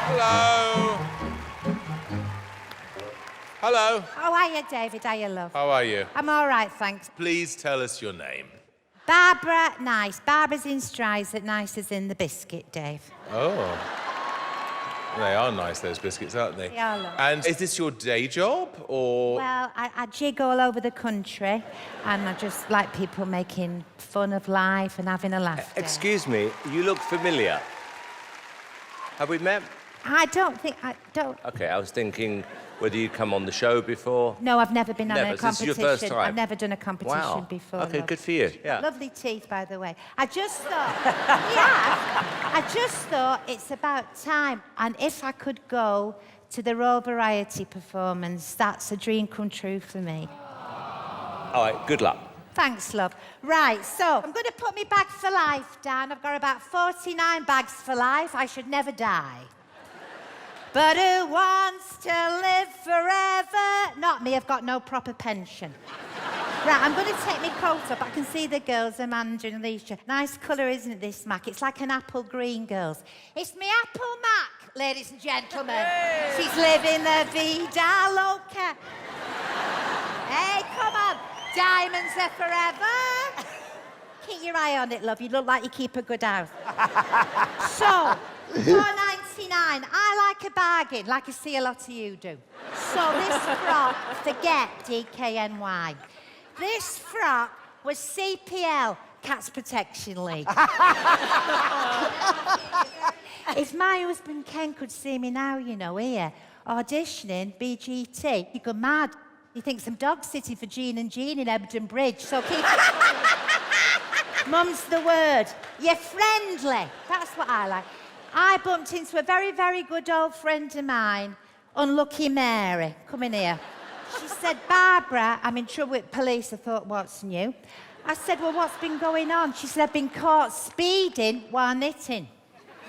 Hello. Hello. Oh, hiya, David. Hiya, love. How are you? I'm all right, thanks. Please tell us your name. Barbara, nice. Barbara's in strides that nice as in the biscuit, Dave. Oh. They are nice, those biscuits, aren't they? They are, love. And is this your day job, or...? Well, I jig all over the country, and I just like people making fun of life and having a laugh. Excuse me, you look familiar. Have we met? I don't. OK, I was thinking whether you'd come on the show before. No, I've never been on a competition. This is your first time? I've never done a competition before. OK, love. good for you. Yeah. Lovely teeth, by the way. I just thought, yeah, I just thought it's about time. And if I could go to the Royal Variety performance, that's a dream come true for me. All right, good luck. Thanks, love. Right, so I'm going to put my bag for life down. I've got about 49 bags for life. I should never die. But who wants to live forever? Not me, I've got no proper pension. Right, I'm going to take my coat up. I can see the girls, Amanda and Alicia. Nice colour, isn't it, this Mac? It's like an apple green, girls. It's me apple Mac, ladies and gentlemen. Hey. She's living the vida loca. Hey, come on. Diamonds are forever. Keep your eye on it, love. You look like you keep a good house. So, $4.99. I like a bargain, like I see a lot of you do. So this frock, forget DKNY. This frock was CPL, Cats Protection League. If my husband Ken could see me now, you know, here, auditioning BGT, he'd go mad. He thinks I'm dog sitting for Jean and Jean in Ebden Bridge, so keep... Mum's the word. You're friendly. That's what I like. I bumped into a very, very good old friend of mine, Unlucky Mary. Come in here. She said, Barbara, I'm in trouble with police. I thought, what's new? I said, well, what's been going on? She said, I've been caught speeding while knitting.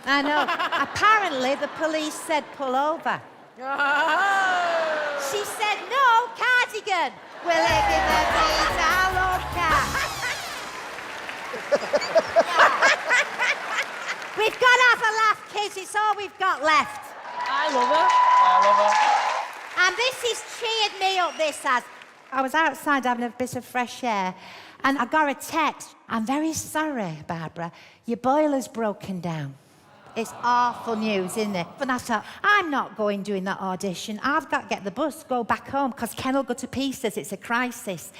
I know. Apparently, the police said, pull over. She said, no, cardigan. We're living the vida loca. We've got to have a laugh, kids. It's all we've got left. I love her. I love her. And this has cheered me up, this has. I was outside having a bit of fresh air, and I got a text. I'm very sorry, Barbara. Your boiler's broken down. It's awful news, isn't it? And I thought, I'm not going doing that audition. I've got to get the bus, go back home, because Ken will go to pieces. It's a crisis.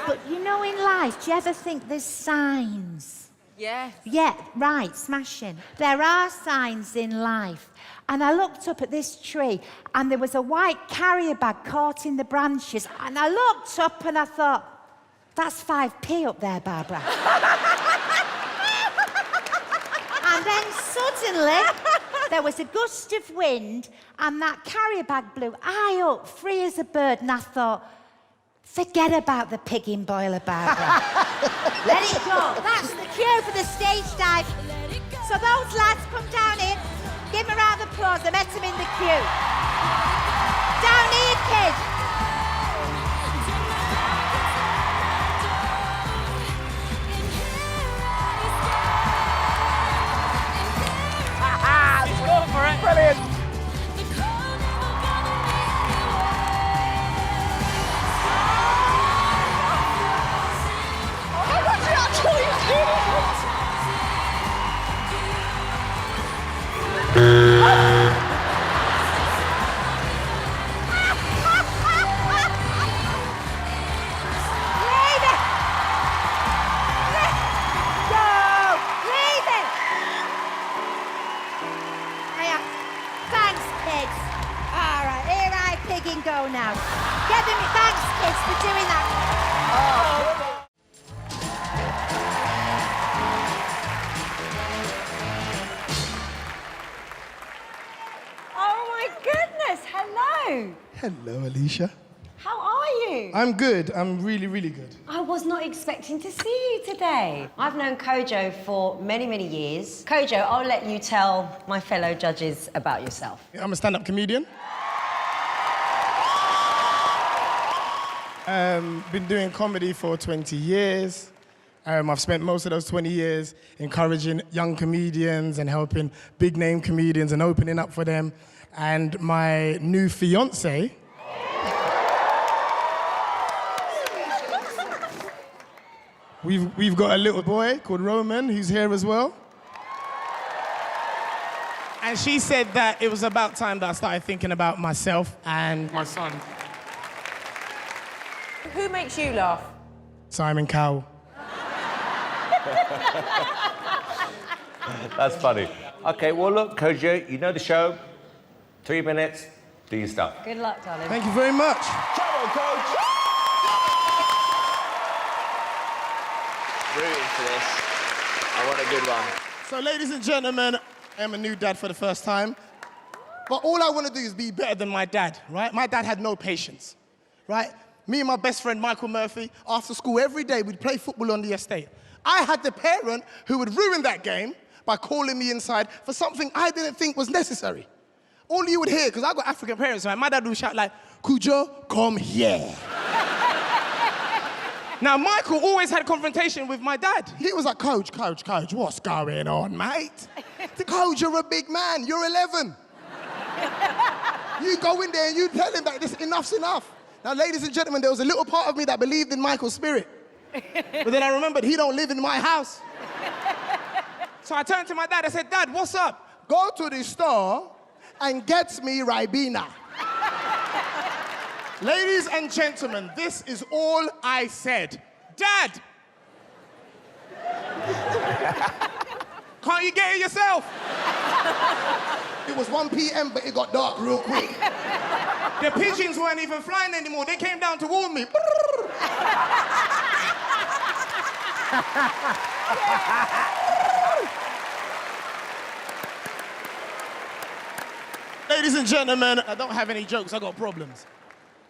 But you know, in life, do you ever think there's signs? Yeah. Yeah, right, smashing. There are signs in life. And I looked up at this tree, and there was a white carrier bag caught in the branches. And I looked up and I thought, that's 5p up there, Barbara. And then suddenly, there was a gust of wind, and that carrier bag blew high up, free as a bird, and I thought, forget about the pig in boiler, Barbara. Let it go. That's the cue for the stage dive. So those lads come down in, give them a round of applause. I met them in the queue. Down here, kids. Go for it. Brilliant. Go now. Get them. Thanks, kids, for doing that. Oh my goodness! Hello. Hello, Alicia. How are you? I'm good. I'm really, really good. I was not expecting to see you today. I've known Kojo for many, many years. Kojo, I'll let you tell my fellow judges about yourself. I'm a stand-up comedian. Been doing comedy for 20 years. I've spent most of those 20 years encouraging young comedians and helping big name comedians and opening up for them. And my new fiance, we've got a little boy called Roman who's here as well. And she said that it was about time that I started thinking about myself and My son. Who makes you laugh? Simon Cowell. That's funny. Okay, well, look, Kojo, you know the show. 3 minutes, do your stuff. Good luck, darling. Thank you very much. Come on, Coach. Rooting for this. I want a good one. So, ladies and gentlemen, I'm a new dad for the first time. But all I want to do is be better than my dad, right? My dad had no patience, right? Me and my best friend, Michael Murphy, after school every day, we'd play football on the estate. I had the parent who would ruin that game by calling me inside for something I didn't think was necessary. All you would hear, because I got African parents, right? My dad would shout like, Kujo, come here. Now, Michael always had a confrontation with my dad. He was like, Coach, what's going on, mate? Coach, you're a big man, you're 11. You go in there and you tell him that this enough's enough. Now, ladies and gentlemen, there was a little part of me that believed in Michael's spirit. But then I remembered he don't live in my house. So I turned to my dad, I said, Dad, what's up? Go to the store and get me Ribena. Ladies and gentlemen, this is all I said. Dad! Can't you get it yourself? It was 1 p.m., but it got dark real quick. The pigeons weren't even flying anymore. They came down to warn me. Ladies and gentlemen, I don't have any jokes, I got problems.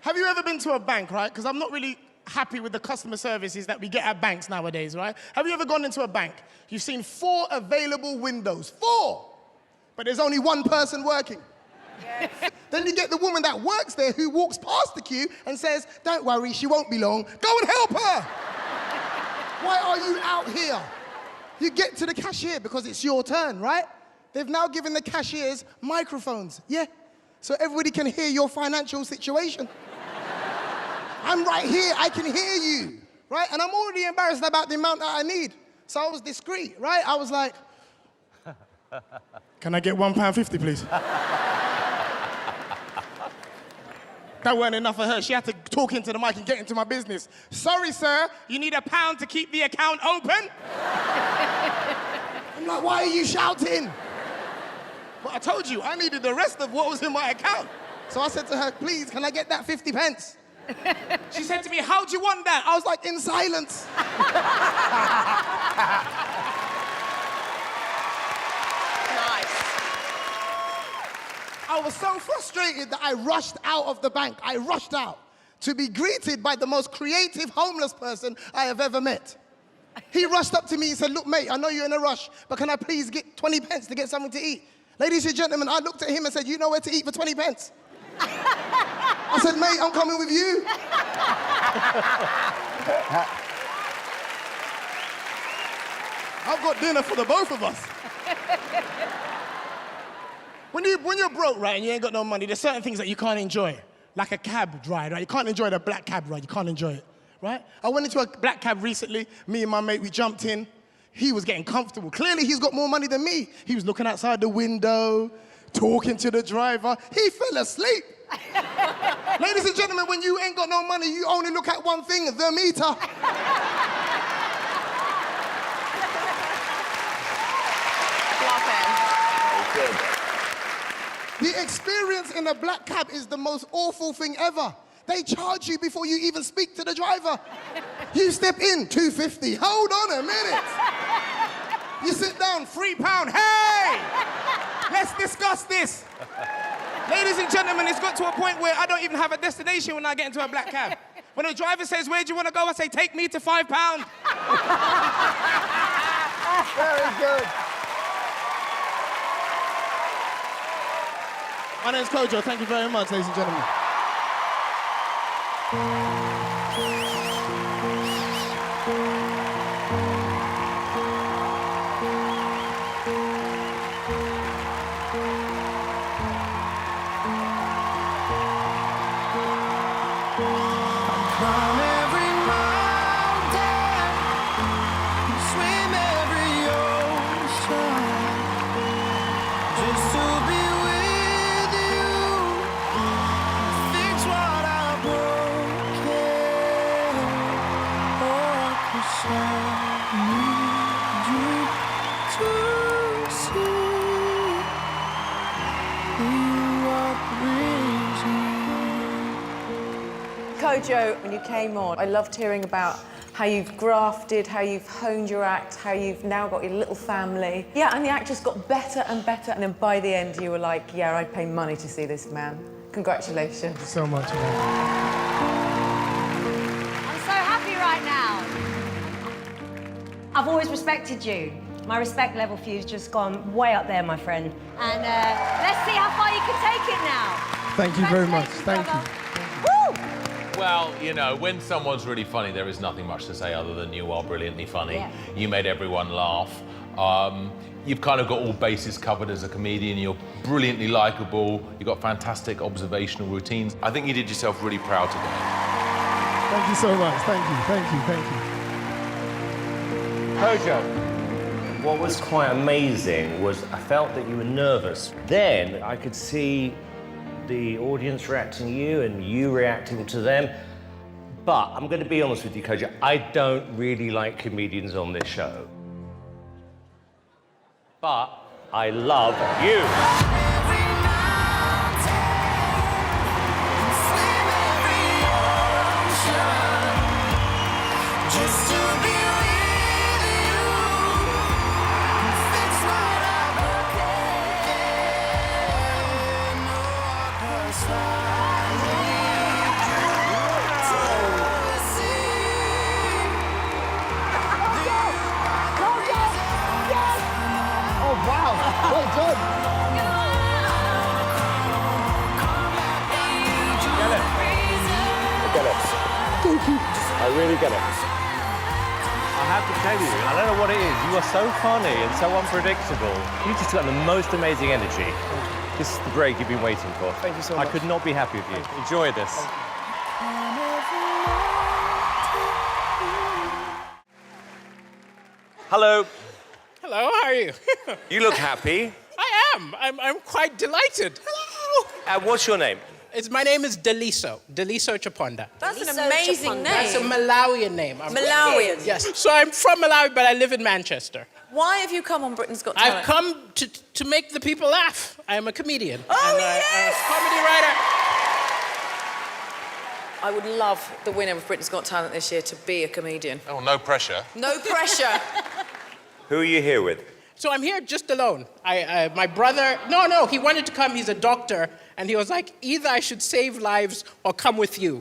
Have you ever been to a bank, right? Because I'm not really happy with the customer services that we get at banks nowadays, right? Have you ever gone into a bank? You've seen 4 available windows, 4! But there's only 1 person working. Yes. Then you get the woman that works there who walks past the queue and says, don't worry, she won't be long. Go and help her! Why are you out here? You get to the cashier because it's your turn, right? They've now given the cashiers microphones, yeah? So everybody can hear your financial situation. I'm right here, I can hear you, right? And I'm already embarrassed about the amount that I need. So I was discreet, right? I was like, can I get £1.50, please? That weren't enough for her. She had to talk into the mic and get into my business. Sorry, sir, you need £1 to keep the account open? I'm like, why are you shouting? But I told you, I needed the rest of what was in my account. So I said to her, please, can I get that 50 pence? She said to me, how'd you want that? I was like, in silence. I was so frustrated that I rushed out of the bank. I rushed out to be greeted by the most creative homeless person I have ever met. He rushed up to me and said, look, mate, I know you're in a rush, but can I please get 20 pence to get something to eat? Ladies and gentlemen, I looked at him and said, you know where to eat for 20 pence? I said, mate, I'm coming with you. I've got dinner for the both of us. When you're broke, right, and you ain't got no money, there's certain things that you can't enjoy. Like a cab ride, right? You can't enjoy the black cab ride. You can't enjoy it, right? I went into a black cab recently. Me and my mate, we jumped in. He was getting comfortable. Clearly, he's got more money than me. He was looking outside the window, talking to the driver. He fell asleep. Ladies and gentlemen, when you ain't got no money, you only look at one thing, the meter. Good. The experience in a black cab is the most awful thing ever. They charge you before you even speak to the driver. You step in, $2.50. Hold on a minute. You sit down, £3. Hey! Let's discuss this. Ladies and gentlemen, it's got to a point where I don't even have a destination when I get into a black cab. When the driver says, where do you want to go? I say, take me to £5. Very good. My name's Kojo. Thank you very much, ladies and gentlemen. Climb every mountain, swim every ocean, just to be with you, fix what I broken. Oh, 'cause I need you to see you are breathing. Kojo, when you came on, I loved hearing about how you've grafted, how you've honed your act, how you've now got your little family. Yeah, and the act just got better and better, and then by the end you were like, yeah, I'd pay money to see this man. Congratulations. So much, man. I'm so happy right now. I've always respected you. My respect level for you's just gone way up there, my friend. And let's see how far you can take it now. Thank you very much. Thank you. Woo! Well, you know, when someone's really funny, there is nothing much to say other than you are brilliantly funny. Yeah. You made everyone laugh. You've kind of got all bases covered as a comedian. You're brilliantly likable. You've got fantastic observational routines. I think you did yourself really proud today. Thank you so much. Thank you. Thank you. Thank you. Kojo, what was quite amazing was I felt that you were nervous. Then I could see the audience reacting to you and you reacting to them. But I'm going to be honest with you, Kojo, I don't really like comedians on this show. But I love you. Just to be with you, fix what I broken. Oh, 'cause I need you to see. Oh, wow. Well done. I get it. I really get it. I have to tell you, I don't know what it is. You are so funny and so unpredictable. You just got the most amazing energy. This is the break you've been waiting for. Thank you so much. I could not be happy with you. Enjoy this. Hello. Hello, how are you? You look happy. I am. I'm quite delighted. Hello. What's your name? My name is Daliso Chaponda. That's an amazing That's a name. Malawian name. Malawian. Yes. So I'm from Malawi, but I live in Manchester. Why have you come on Britain's Got Talent? I've come to make the people laugh. I'm a comedian. Oh, and yes! I'm a comedy writer. I would love the winner of Britain's Got Talent this year to be a comedian. Oh, no pressure. No pressure. Who are you here with? So I'm here just alone. My brother, no, he wanted to come. He's a doctor. And he was like, either I should save lives or come with you.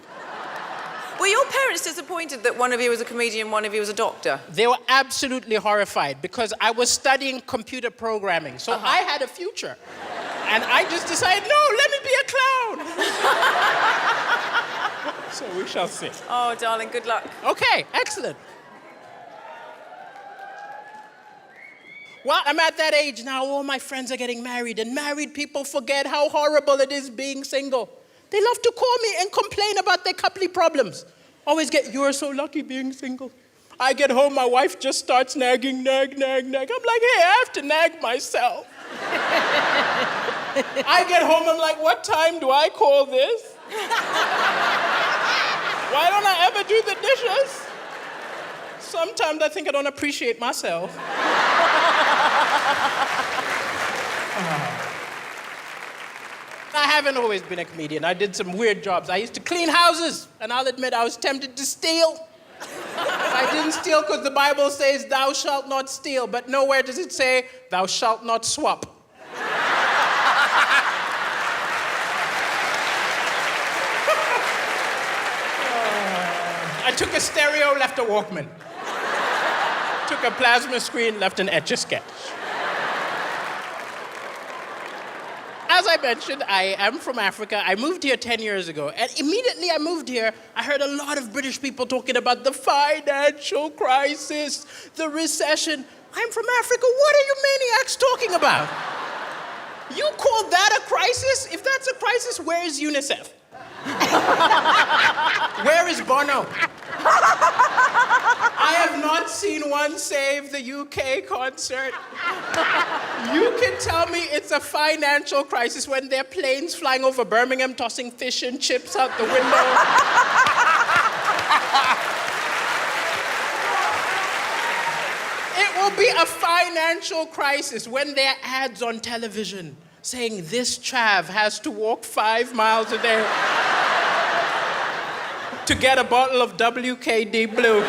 Were your parents disappointed that one of you was a comedian, one of you was a doctor? They were absolutely horrified because I was studying computer programming. So I had a future. And I just decided, no, let me be a clown. So we shall see. Oh, darling, good luck. Okay, excellent. Well, I'm at that age now, all my friends are getting married, and married people forget how horrible it is being single. They love to call me and complain about their coupley problems. Always get, you're so lucky being single. I get home, my wife just starts nagging, nag. I'm like, hey, I have to nag myself. I get home, I'm like, what time do I call this? Why don't I ever do the dishes? Sometimes I think I don't appreciate myself. I haven't always been a comedian. I did some weird jobs. I used to clean houses, and I'll admit I was tempted to steal. I didn't steal because the Bible says, thou shalt not steal, but nowhere does it say, thou shalt not swap. I took a stereo, left a Walkman. Took a plasma screen, left an Etch-a-Sketch. As I mentioned, I am from Africa. I moved here 10 years ago. And immediately I moved here, I heard a lot of British people talking about the financial crisis, the recession. I'm from Africa. What are you maniacs talking about? You call that a crisis? If that's a crisis, where is UNICEF? Where is Bono? I have not seen one save the UK concert. You can tell me it's a financial crisis when there are planes flying over Birmingham tossing fish and chips out the window. It will be a financial crisis when there are ads on television saying this chav has to walk 5 miles a day to get a bottle of WKD Blue.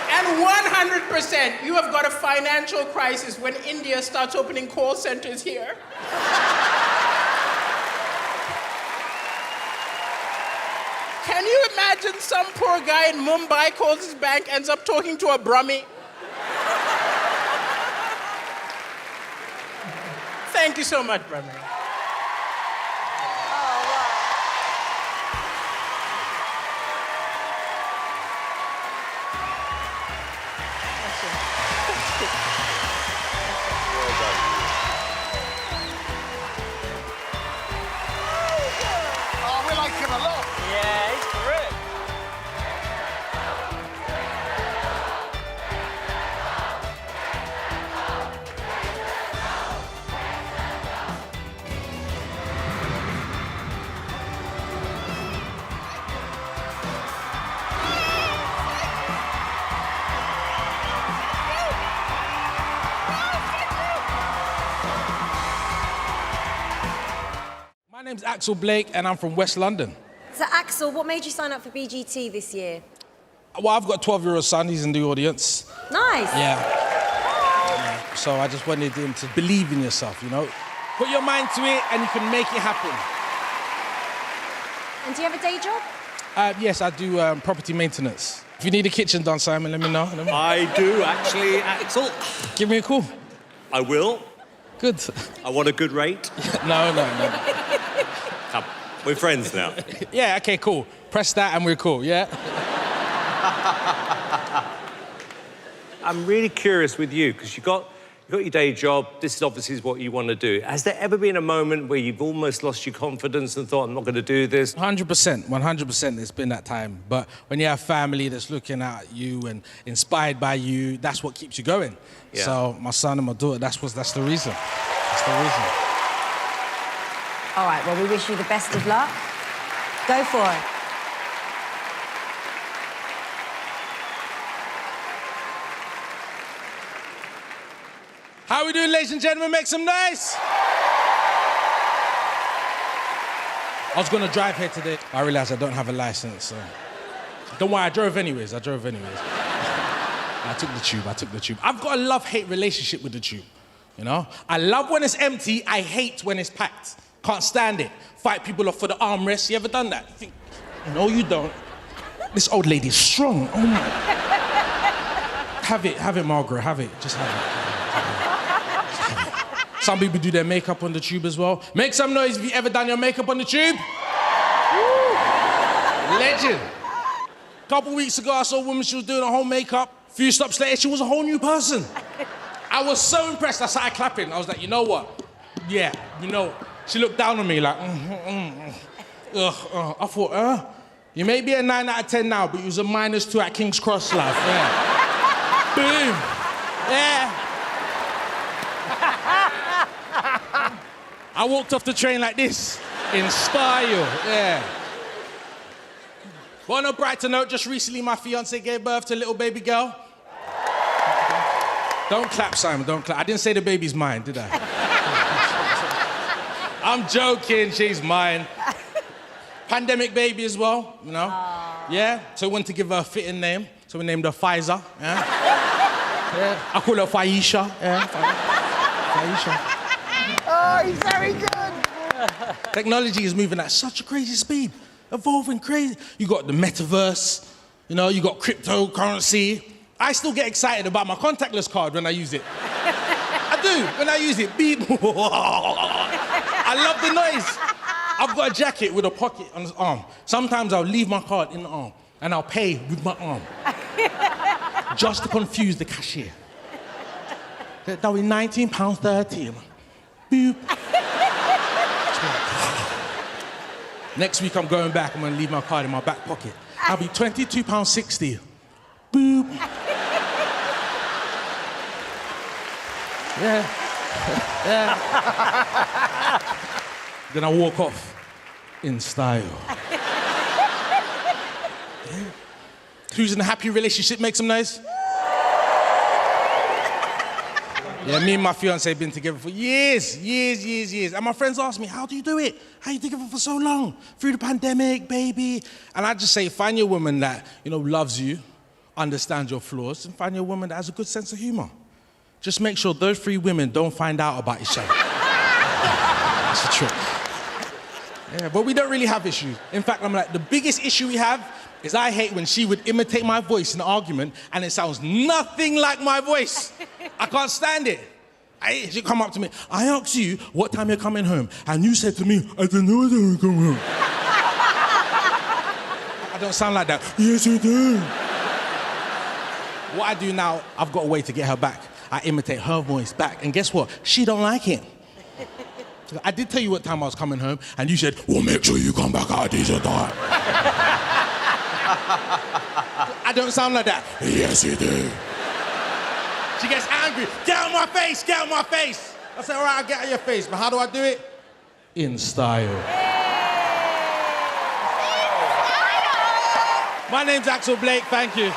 And 100%, you have got a financial crisis when India starts opening call centers here. Can you imagine some poor guy in Mumbai calls his bank, ends up talking to a Brummy? Thank you so much, Brummy. Oh, we like him a lot. Yeah, he's correct. My name's Axel Blake and I'm from West London. So, Axel, what made you sign up for BGT this year? Well, I've got a 12-year-old son, he's in the audience. Nice. Yeah. So I just wanted him to believe in yourself, you know? Put your mind to it and you can make it happen. And do you have a day job? Yes, I do property maintenance. If you need a kitchen done, Simon, let me know. I do, actually, Axel. Give me a call. I will. Good. I want a good rate. No. Come, we're friends now. Yeah, okay, cool. Press that and we're cool, yeah? I'm really curious with you, because you got your day job. This is obviously what you want to do. Has there ever been a moment where you've almost lost your confidence and thought, I'm not going to do this? 100%, there's been that time. But when you have family that's looking at you and inspired by you, that's what keeps you going. Yeah. So my son and my daughter, that's the reason. That's the reason. All right, well, we wish you the best of luck. Go for it. How we doing, ladies and gentlemen? Make some noise. I was going to drive here today. I realized I don't have a license, so... Don't worry, I drove anyways. I took the tube. I've got a love-hate relationship with the tube, you know? I love when it's empty, I hate when it's packed. Can't stand it. Fight people off for the armrest. You ever done that? You think, no, you don't. This old lady's strong. Oh my. Have it, Margaret, have it. Just have it. Some people do their makeup on the tube as well. Make some noise if you ever done your makeup on the tube. Woo. Legend. A couple weeks ago, I saw a woman, she was doing her whole makeup. A few stops later, she was a whole new person. I was so impressed, I started clapping. I was like, you know what? Yeah, you know. She looked down on me like, I thought, you may be a 9 out of 10 now, but you was a -2 at King's Cross, love. Yeah. Boom. Yeah. I walked off the train like this, in style, yeah. But on a brighter note, just recently my fiance gave birth to a little baby girl. Don't clap, Simon, don't clap. I didn't say the baby's mine, did I? I'm joking, she's mine. Pandemic baby as well, you know? Yeah, so we wanted to give her a fitting name, so we named her Pfizer, yeah? Yeah. I call her Faisha, yeah? Faisha. Oh, he's very good. Technology is moving at such a crazy speed, evolving crazy. You got the metaverse, you know, you got cryptocurrency. I still get excited about my contactless card when I use it. I do, when I use it, beep. I love the noise. I've got a jacket with a pocket on his arm. Sometimes I'll leave my card in the arm. and I'll pay with my arm. Just to confuse the cashier. That was £19.30. Boop. Next week I'm going back, I'm gonna leave my card in my back pocket. I'll be £22.60. Boop. Yeah. Yeah. Then I walk off in style. Yeah. Who's in a happy relationship, make some noise. Yeah, me and my fiancé have been together for years. And my friends ask me, how do you do it? How are you together for so long? Through the pandemic, baby. And I just say, find your woman that, loves you, understands your flaws, and find your woman that has a good sense of humor. Just make sure those 3 women don't find out about each other. That's the trick. Yeah, but we don't really have issues. In fact, I'm like, the biggest issue we have is I hate when she would imitate my voice in an argument and it sounds nothing like my voice. I can't stand it. She'd come up to me, I asked you what time you're coming home, and you said to me, I don't know when I'm coming home. I don't sound like that. Yes, you do. What I do now, I've got a way to get her back. I imitate her voice back, and guess what? She don't like it. I did tell you what time I was coming home, and you said, well, make sure you come back at a decent time. I don't sound like that. Yes, you do. She gets angry. Get out of my face, get out of my face. I say, all right, I'll get out of your face, but how do I do it? In style. My name's Axel Blake, thank you.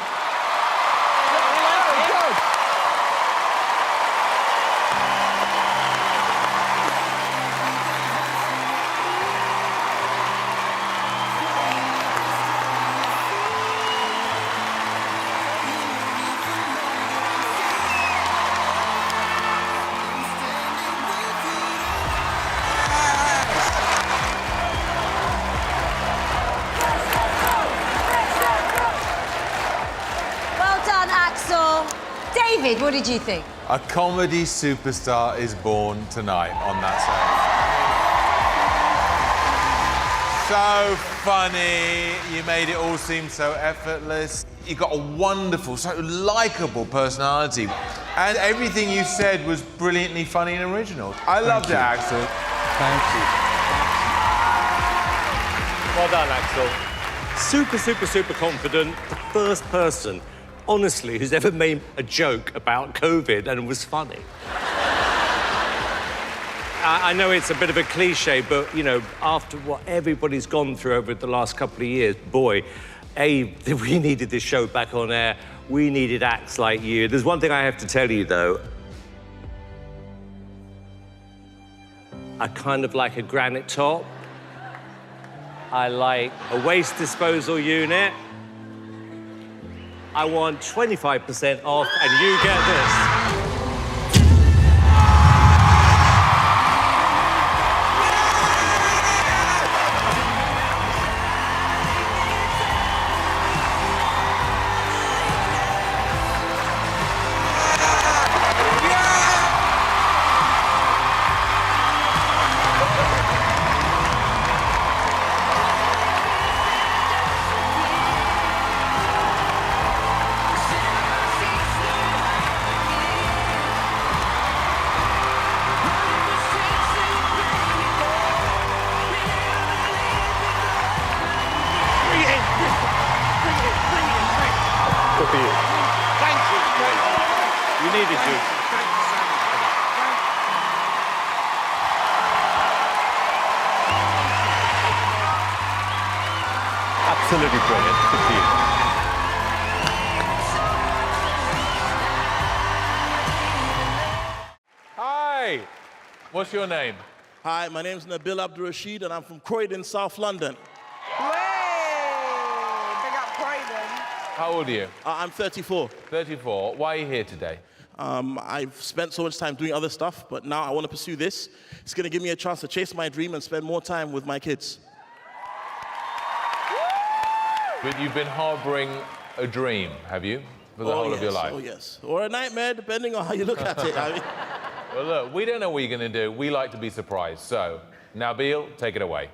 David, what did you think? A comedy superstar is born tonight on that stage. So funny, you made it all seem so effortless. You got a wonderful, so likeable personality. And everything you said was brilliantly funny and original. I loved it, Axel. Thank you. Well done, Axel. Super confident. The first person, honestly, who's ever made a joke about COVID and was funny. I know it's a bit of a cliche, but, after what everybody's gone through over the last couple of years, boy, we needed this show back on air. We needed acts like you. There's one thing I have to tell you, though. I kind of like a granite top. I like a waste disposal unit. I want 25% off, and you get this. Good for you. Thank you. You needed to. Absolutely brilliant. Good for you. Hi. What's your name? Hi, my name's Nabil Abdul Rashid, and I'm from Croydon, South London. How old are you? I'm 34. 34. Why are you here today? I've spent so much time doing other stuff, but now I want to pursue this. It's going to give me a chance to chase my dream and spend more time with my kids. But you've been harboring a dream, have you? For the whole of your life? Oh, yes. Or a nightmare, depending on how you look at it. I mean... Well, look, we don't know what you're going to do. We like to be surprised. So, Nabil, take it away.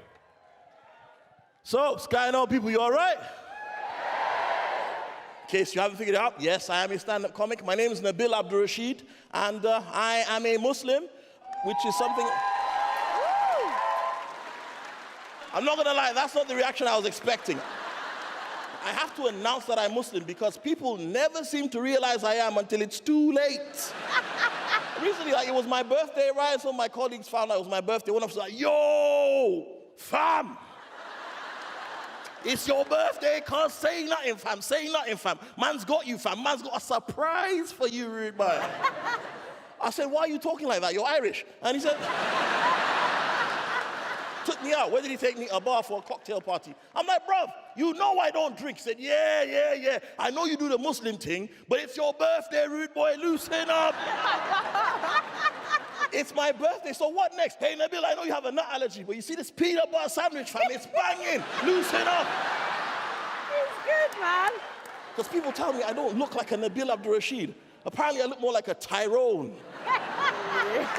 So, Sky and all people, you all right? case you haven't figured it out, yes, I am a stand-up comic. My name is Nabil Abdul Rashid, and I am a Muslim, which is something... I'm not gonna lie, that's not the reaction I was expecting. I have to announce that I'm Muslim because people never seem to realize I am until it's too late. Recently, like, it was my birthday, right? So my colleagues found out it was my birthday. One of them was like, yo, fam. It's your birthday, can't say nothing, fam. Say nothing, fam. Man's got you, fam. Man's got a surprise for you, rude boy. I said, why are you talking like that? You're Irish. And he said... took me out. Where did he take me? A bar for a cocktail party. I'm like, bruv, you know I don't drink. He said, yeah. I know you do the Muslim thing, but it's your birthday, rude boy. Loosen up. It's my birthday, so what next? Hey, Nabil, I know you have a nut allergy, but you see this peanut butter sandwich, fam? It's banging. Loosen up. It's good, man. Because people tell me I don't look like a Nabil Abdul Rashid. Apparently, I look more like a Tyrone.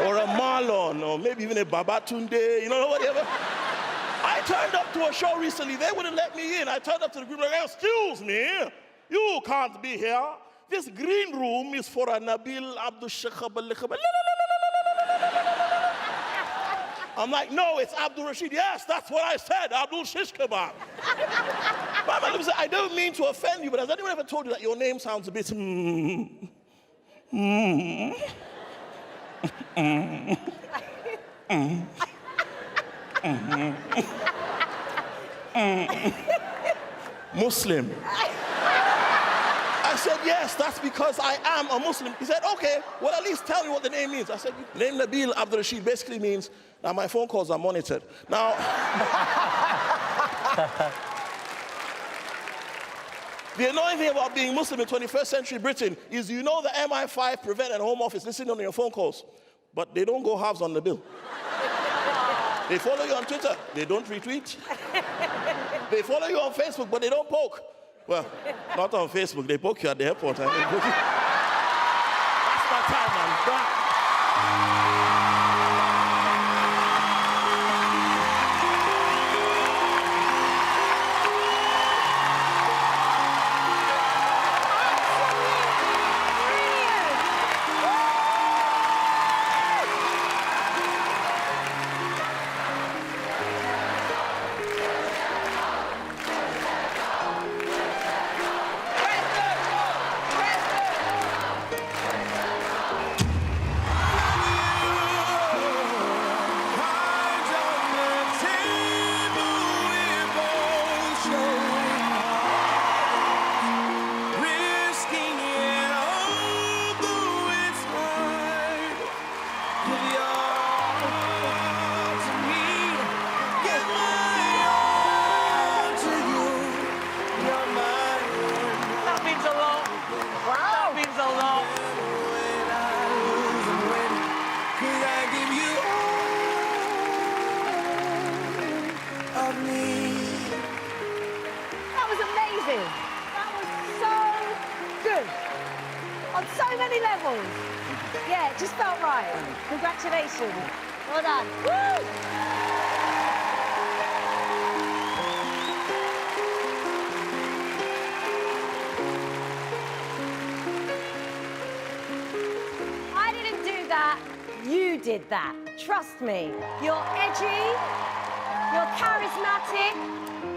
Or a Marlon, or maybe even a Babatunde, you know, whatever. I turned up to a show recently, they wouldn't let me in. I turned up to the group like, excuse me, you can't be here. This green room is for a Nabil Abdul Shakab. I'm like, no, it's Abdul Rashid. Yes, that's what I said, Abdul Shish Kebab. I don't mean to offend you, but has anyone ever told you that your name sounds a bit Muslim? I said, yes, that's because I am a Muslim. He said, okay, well, at least tell me what the name means. I said, the name Nabil Abdul Rashid basically means that my phone calls are monitored. Now, the annoying thing about being Muslim in 21st century Britain is you know the MI5 prevent and Home Office listening on your phone calls, but they don't go halves on the bill. They follow you on Twitter, they don't retweet. They follow you on Facebook, but they don't poke. Well, not on Facebook, they poke you at the airport. That's my time, man. That was amazing. That was so good. On so many levels. Yeah, it just felt right. Congratulations. Well done. Woo! I didn't do that. You did that. Trust me. You're edgy. You're charismatic.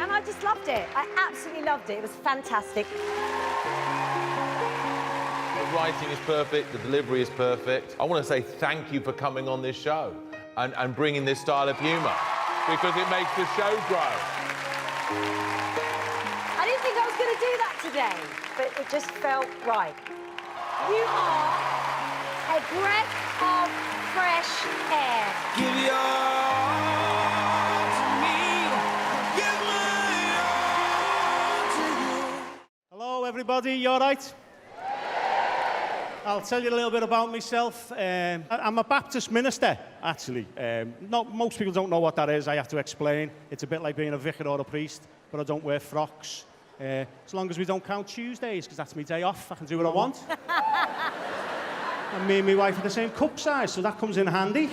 And I just loved it. I absolutely loved it. It was fantastic. The writing is perfect, the delivery is perfect. I want to say thank you for coming on this show and bringing this style of humour, because it makes the show grow. I didn't think I was going to do that today, but it just felt right. You are a breath of fresh air. Give your all to me. Give my all to you. Hello, everybody. You all right? I'll tell you a little bit about myself. I'm a Baptist minister, actually. Most people don't know what that is. I have to explain. It's a bit like being a vicar or a priest, but I don't wear frocks. As long as we don't count Tuesdays, because that's my day off. I can do what I want. And me and my wife are the same cup size, so that comes in handy.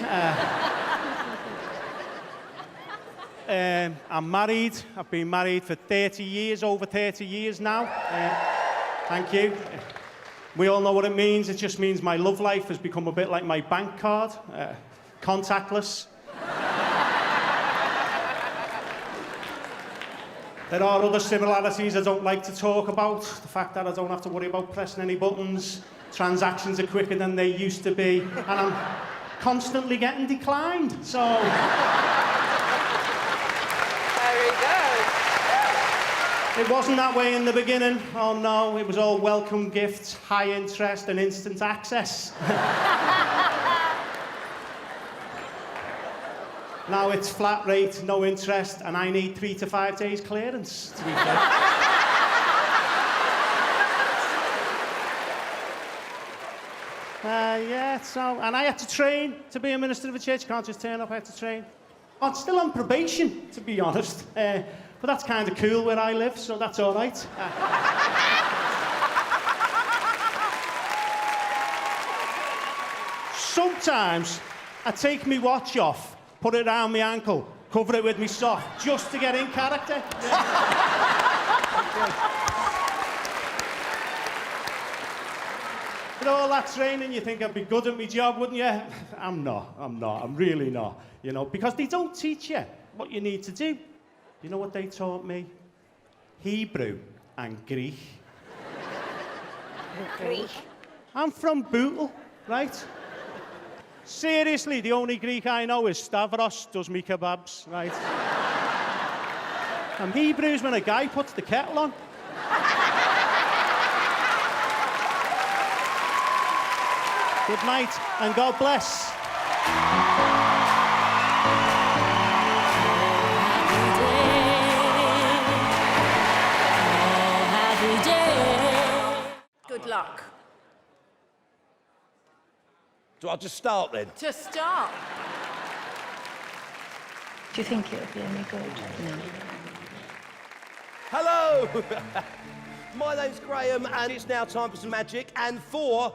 I'm married. I've been married for 30 years, over 30 years now. Thank you. We all know what it means. It just means my love life has become a bit like my bank card, contactless. There are other similarities I don't like to talk about. The fact that I don't have to worry about pressing any buttons. Transactions are quicker than they used to be. And I'm constantly getting declined. So... Very good. It wasn't that way in the beginning. Oh no, it was all welcome gifts, high interest and instant access. Now it's flat rate, no interest, and I need 3 to 5 days clearance, to be fair. And I had to train to be a minister of a church. You can't just turn up, I had to train. I'm still on probation, to be honest. But that's kind of cool where I live, so that's all right. Sometimes I take my watch off, put it around my ankle, cover it with my sock, just to get in character. With all that training, you think I'd be good at my job, wouldn't you? I'm not, I'm really not. You know, because they don't teach you what you need to do. You know what they taught me? Hebrew and Greek. Greek. I'm from Bootle, right? Seriously, the only Greek I know is Stavros, does me kebabs, right? And Hebrew's when a guy puts the kettle on. Good night, and God bless. Good luck. Do I just start then? To start. Do you think it'll be any good? No. Hello! My name's Graham, and it's now time for some magic. And for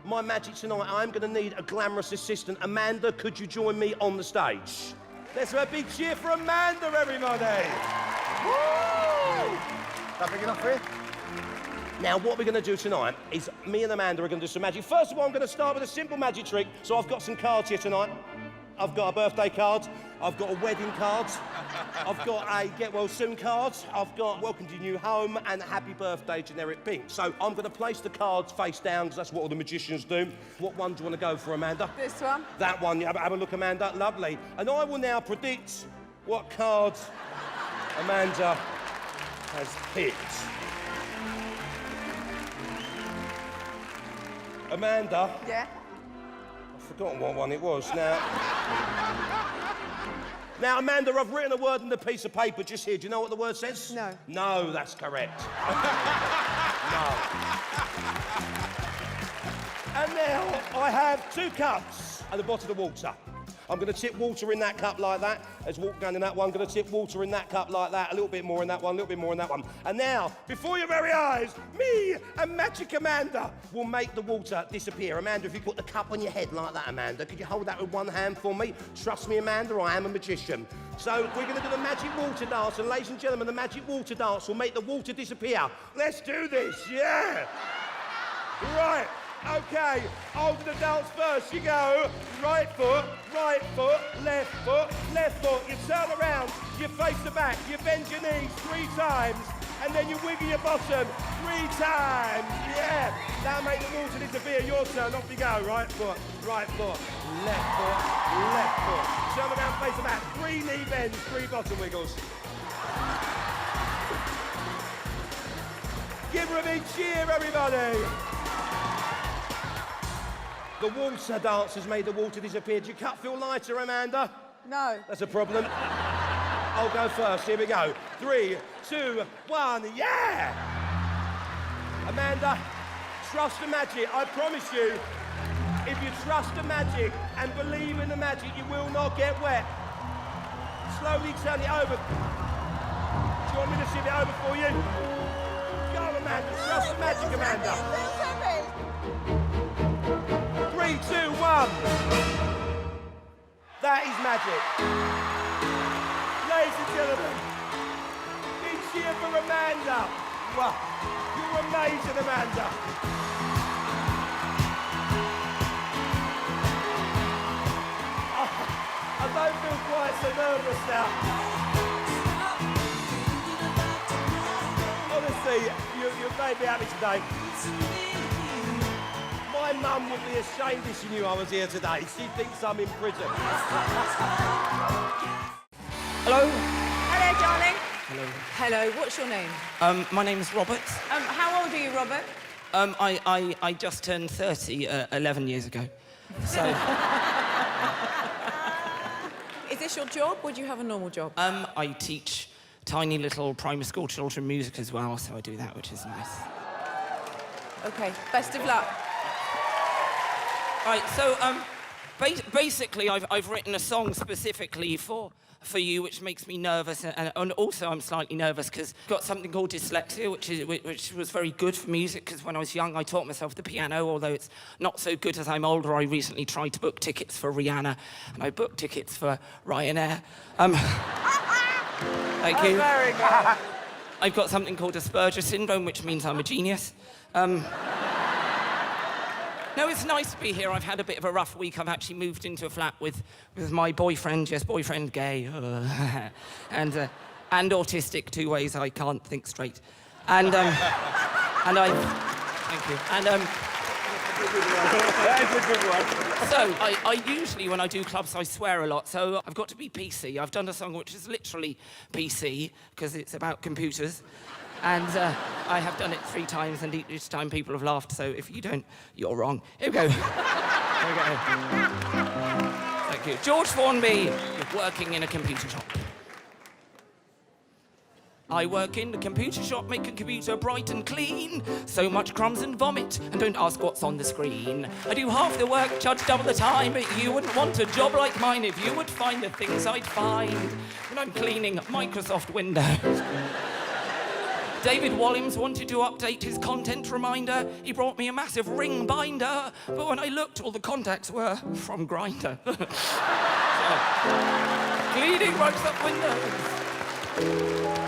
my magic tonight, I'm going to need a glamorous assistant. Amanda, could you join me on the stage? Let's have a big cheer for Amanda, everybody! Woo! That big enough for you? Now, what we're going to do tonight is me and Amanda are going to do some magic. First of all, I'm going to start with a simple magic trick. So I've got some cards here tonight. I've got a birthday card. I've got a wedding card. I've got a get well soon card. I've got welcome to your new home and happy birthday generic pink. So I'm going to place the cards face down because that's what all the magicians do. What one do you want to go for, Amanda? This one. That one. Yeah, have a look, Amanda. Lovely. And I will now predict what cards Amanda has picked. Amanda. Yeah? I've forgotten what one it was now. Now, Amanda, I've written a word on the piece of paper just here. Do you know what the word says? No. No, that's correct. No. And now I have 2 cups at the bottom of the water. I'm going to tip water in that cup like that. There's water going in that one. I'm going to tip water in that cup like that. A little bit more in that one, a little bit more in that one. And now, before your very eyes, me and Magic Amanda will make the water disappear. Amanda, if you put the cup on your head like that, Amanda, could you hold that with one hand for me? Trust me, Amanda, I am a magician. So we're going to do the magic water dance. And ladies and gentlemen, the magic water dance will make the water disappear. Let's do this, yeah. Right. Okay, on to the dance first. You go right foot, left foot, left foot. You turn around, you face the back, you bend your knees 3 times, and then you wiggle your bottom 3 times. Yeah, that'll make the water disappear. Your turn, off you go. Right foot, left foot. Turn around, face the back. 3 knee bends, 3 bottom wiggles. Give her a big cheer, everybody. The water dance has made the water disappear. Do your cup feel lighter, Amanda? No. That's a problem. I'll go first. Here we go. 3, 2, 1. Yeah! Amanda, trust the magic. I promise you, if you trust the magic and believe in the magic, you will not get wet. Slowly turn it over. Do you want me to shift it over for you? Go, Amanda. Trust the magic, Amanda. 3, 2, 1. That is magic. Ladies and gentlemen, big cheer for Amanda. Well, you're amazing, Amanda. I don't feel quite so nervous now. Honestly, you've made me happy today. My mum would be ashamed if she knew I was here today. She thinks I'm in prison. Hello. Hello, darling. Hello. Hello, what's your name? My name is Robert. How old are you, Robert? I just turned 30 11 years ago. So... Is this your job, or do you have a normal job? I teach tiny little primary school children music as well, so I do that, which is nice. OK, best of luck. Right, so, basically, I've written a song specifically for you, which makes me nervous, and also I'm slightly nervous because I've got something called dyslexia, which was very good for music, because when I was young, I taught myself the piano, although it's not so good as I'm older. I recently tried to book tickets for Rihanna, and I booked tickets for Ryanair. Thank you. Very good. I've got something called Asperger syndrome, which means I'm a genius. No, it's nice to be here. I've had a bit of a rough week. I've actually moved into a flat with my boyfriend, yes, boyfriend gay, and autistic, 2 ways I can't think straight. And thank you. That's a good one. So, I usually, when I do clubs, I swear a lot, so I've got to be PC. I've done a song which is literally PC, because it's about computers. And I have done it 3 times, and each time people have laughed, so if you don't, you're wrong. Here we go. Here we go. Thank you. George Formby, working in a computer shop. I work in the computer shop, make a computer bright and clean. So much crumbs and vomit, and don't ask what's on the screen. I do half the work, charge double the time, but you wouldn't want a job like mine if you would find the things I'd find when I'm cleaning Microsoft Windows. David Walliams wanted to update his content reminder. He brought me a massive ring binder, but when I looked, all the contacts were from Grindr. Cleaning Microsoft Windows.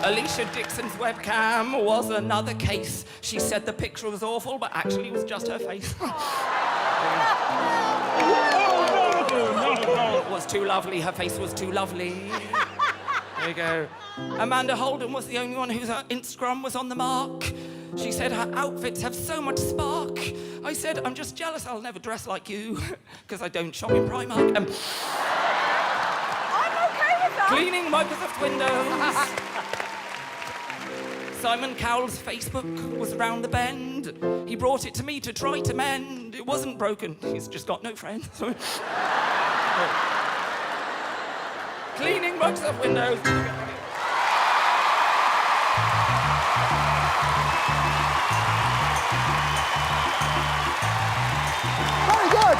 Alicia Dixon's webcam was another case. She said the picture was awful, but actually it was just her face. It was too lovely, her face was too lovely. There you go. Amanda Holden was the only one whose Instagram was on the mark. She said her outfits have so much spark. I said, I'm just jealous I'll never dress like you, because I don't shop in Primark. I'm okay with that. Cleaning Microsoft Windows. Simon Cowell's Facebook was round the bend. He brought it to me to try to mend. It wasn't broken, he's just got no friends. Cleaning Microsoft Windows. Very good.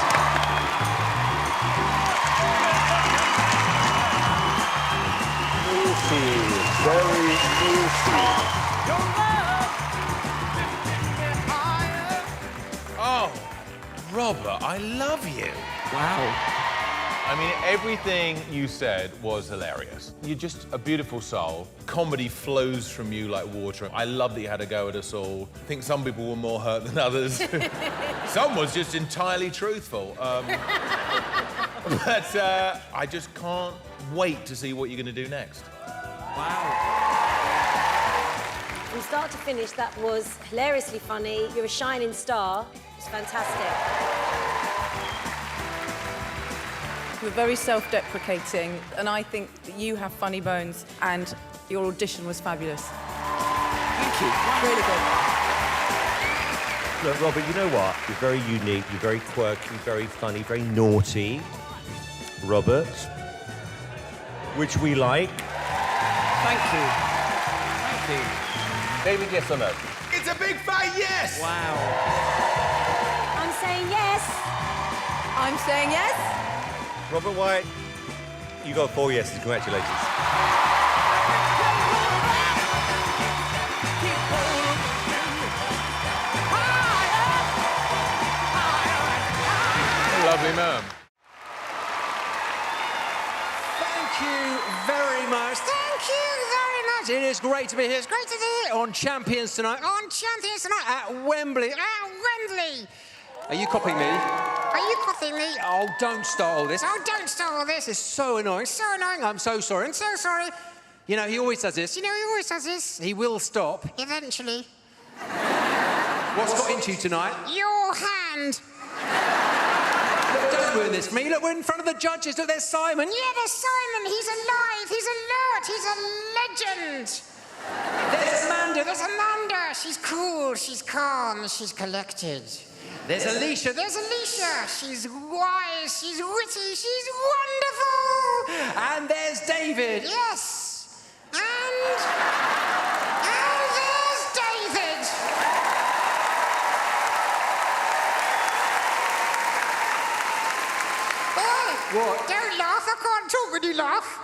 Very juicy. Oh, Robert, I love you. Wow. I mean, everything you said was hilarious. You're just a beautiful soul. Comedy flows from you like water. I love that you had a go at us all. I think some people were more hurt than others. Some was just entirely truthful. But I just can't wait to see what you're going to do next. Wow. From start to finish, that was hilariously funny. You're a shining star. It's fantastic. You're very self-deprecating, and I think that you have funny bones, and your audition was fabulous. Thank you. Really good. Look, Robert, you know what? You're very unique, you're very quirky, very funny, very naughty. Robert, which we like. Thank you. Thank you. David, yes or no? It's a big fat yes! Wow. I'm saying yes. I'm saying yes. Robert White, you got 4 yeses. Congratulations. Lovely man. Thank you very much. Thank you very much. much. It is great to be here. It's great to be here on Champions tonight. On Champions tonight at Wembley. At Wembley. Are you copying me? Are you copying me? Oh, don't start all this. Oh, don't start all this. It's so annoying. So annoying. I'm so sorry. I'm so sorry. You know, he always does this. You know, he always does this. He will stop. Eventually. What's got into you tonight? Your hand. Look, don't ruin this for me. Look, we're in front of the judges. Look, there's Simon. Yeah, there's Simon. He's alive. He's alert. He's a legend. There's Amanda. There's Amanda. She's cool. She's calm. She's collected. There's Alicia. There's Alicia. She's wise. She's witty. She's wonderful. And there's David. Yes. And there's David. What? Don't laugh. I can't talk when you laugh.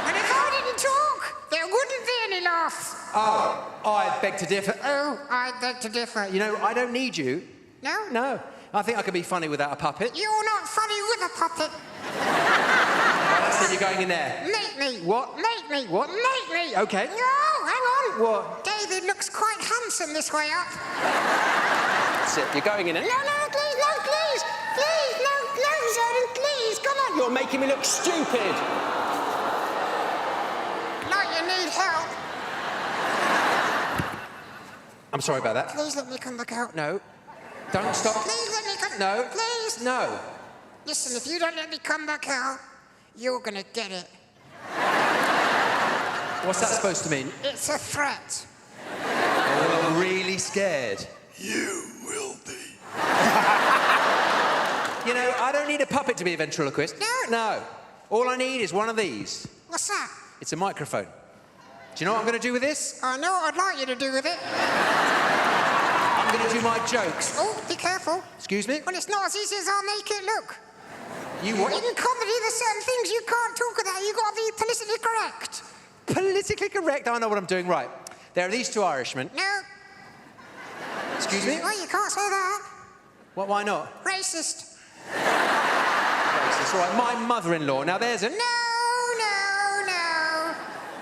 And if I didn't talk, there wouldn't be any laughs. Oh, I beg to differ. Oh, I beg to differ. You know, I don't need you. No? No. I think I could be funny without a puppet. You're not funny with a puppet. That's it, you're going in there. Make me. What? Make me. What? Make me. OK. No, hang on. What? David looks quite handsome this way up. That's it, you're going in it. No, no, please, no, please. Please, no, Sheldon, please, come on. You're making me look stupid. Like you need help. I'm sorry about that. Please let me come back out. No. Don't stop. Please let me come... No. Please. No. Listen, if you don't let me come back out, you're gonna get it. What's that supposed to mean? It's a threat. Oh, I'm really scared. You will be. You know, I don't need a puppet to be a ventriloquist. No. No. All I need is one of these. What's that? It's a microphone. Do you know what I'm going to do with this? I know what I'd like you to do with it. I'm going to do my jokes. Oh, be careful. Excuse me? Well, it's not as easy as I'll make it look. You what? In comedy, there's certain things you can't talk about. You've got to be politically correct. Politically correct? I know what I'm doing. Right. There are these two Irishmen. No. Excuse me? Well, you can't say that. What, why not? Racist. Racist, all right. My mother-in-law. Now, there's a... No.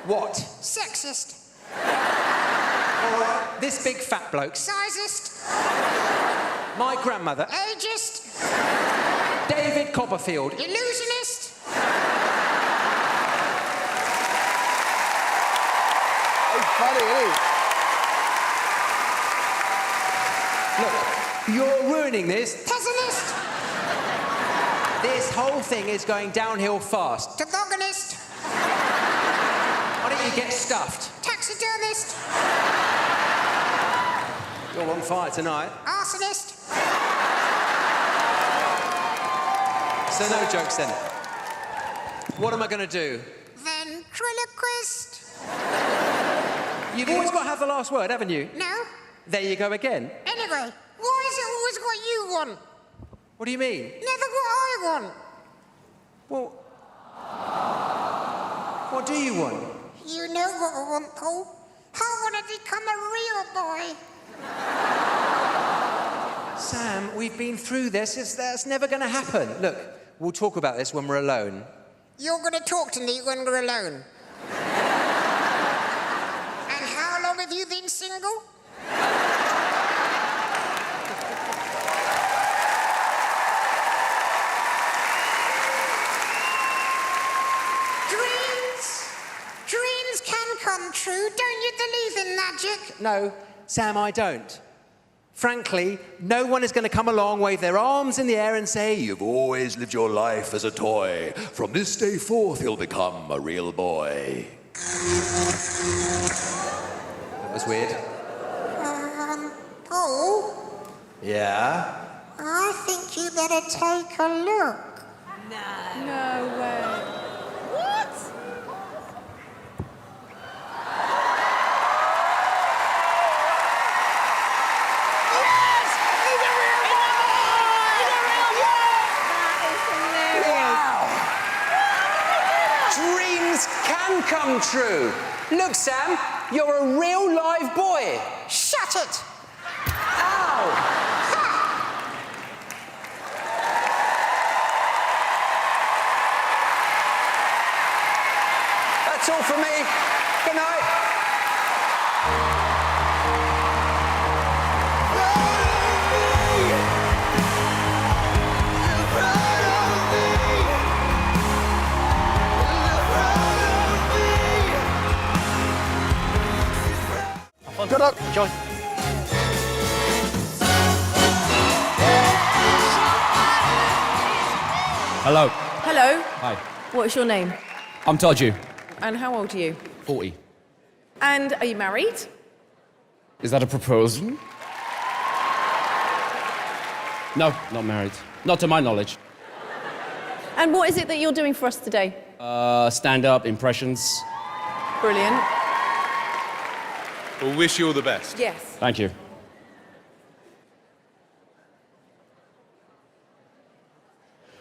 What? Sexist. All right. This big fat bloke. Sizist. My grandmother. Ageist. David Copperfield. Illusionist. It's funny, isn't Look, you're ruining this. Pessimist. This whole thing is going downhill fast. Tobogganist. Why don't you get stuffed? Taxidermist. You're on fire tonight. Arsonist. So no jokes then. What am I going to do? Ventriloquist. You've always got to have the last word, haven't you? No. There you go again. Anyway, why is it always what you want? What do you mean? Never what I want. Well, what do you want? You know what I want, Paul. I want to become a real boy. Sam, we've been through this. That's never going to happen. Look, we'll talk about this when we're alone. You're going to talk to me when we're alone. And how long have you been single? Dreams can come true. Don't you believe in magic? No, Sam, I don't. Frankly, no one is going to come along, wave their arms in the air and say, "You've always lived your life as a toy. From this day forth, you'll become a real boy." That was weird. Paul? Yeah? I think you better take a look. No. No way. What? Can come true. Look, Sam, you're a real live boy. Shut it! Ow! That's all from me. Good night. Good luck. Enjoy. Hello. Hello. Hi. What's your name? I'm Toju. And how old are you? 40. And are you married? Is that a proposal? No, not married. Not to my knowledge. And what is it that you're doing for us today? Stand-up, impressions. Brilliant. We'll wish you all the best. Yes. Thank you.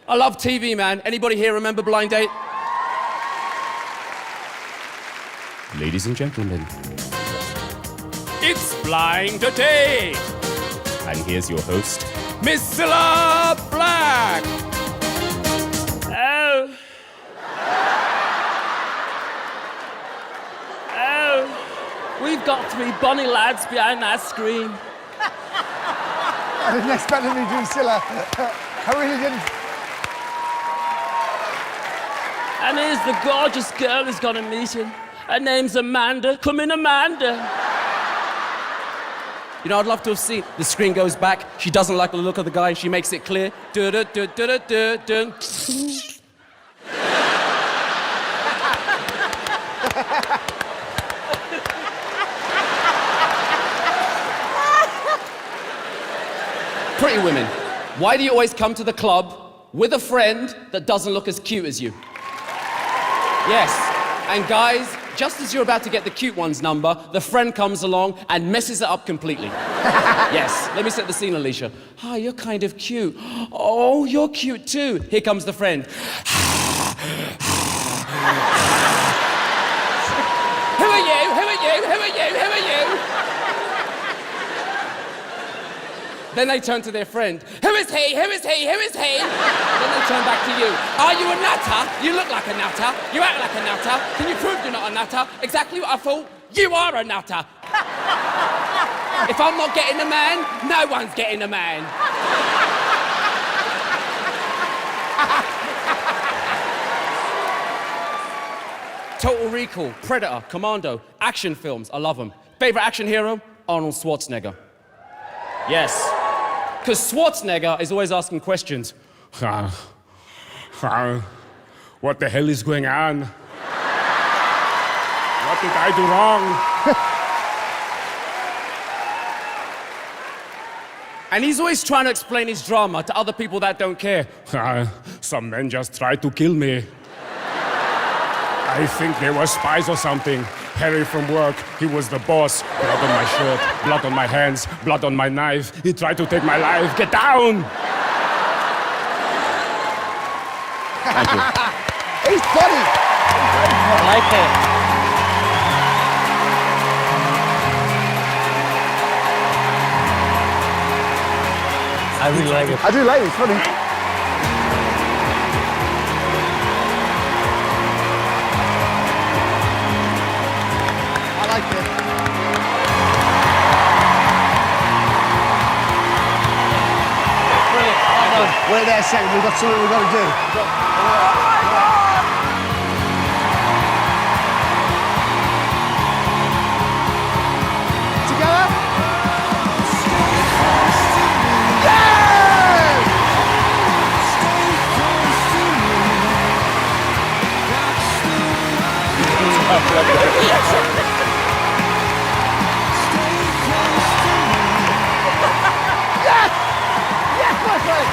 I love TV, man. Anybody here remember Blind Date? Ladies and gentlemen. It's Blind Date. And here's your host. Miss Cilla Black. Oh. Oh. We've got 3 bonny lads behind that screen. I didn't expect him to do Scylla. I really didn't. And here's the gorgeous girl who's gonna meet him. Her name's Amanda. Come in, Amanda. You know, I'd love to have seen. The screen goes back. She doesn't like the look of the guy. She makes it clear. Du-du-du-du-du-du-dun. Pretty women, why do you always come to the club with a friend that doesn't look as cute as you? Yes, and guys, just as you're about to get the cute one's number, the friend comes along and messes it up completely. Yes, let me set the scene, Alicia. Hi, you're kind of cute. Oh, you're cute too. Here comes the friend. Who are you? Who are you? Who are you? Who are you? Then they turn to their friend. Who is he? Who is he? Who is he? Then they turn back to you. Are you a nutter? You look like a nutter. You act like a nutter. Can you prove you're not a nutter? Exactly what I thought. You are a nutter. If I'm not getting a man, no one's getting a man. Total Recall, Predator, Commando, action films, I love them. Favorite action hero? Arnold Schwarzenegger. Yes. Because Schwarzenegger is always asking questions. What the hell is going on? What did I do wrong? And he's always trying to explain his drama to other people that don't care. Some men just tried to kill me. I think they were spies or something. Harry from work, he was the boss. Blood on my shirt, blood on my hands, blood on my knife. He tried to take my life. Get down! Thank you. He's funny. I like it. I really like it. I do like it. It's funny. I like it. Brilliant. Well done. Wait there a second. We've got something we've got to do. Together. Yes, my friend!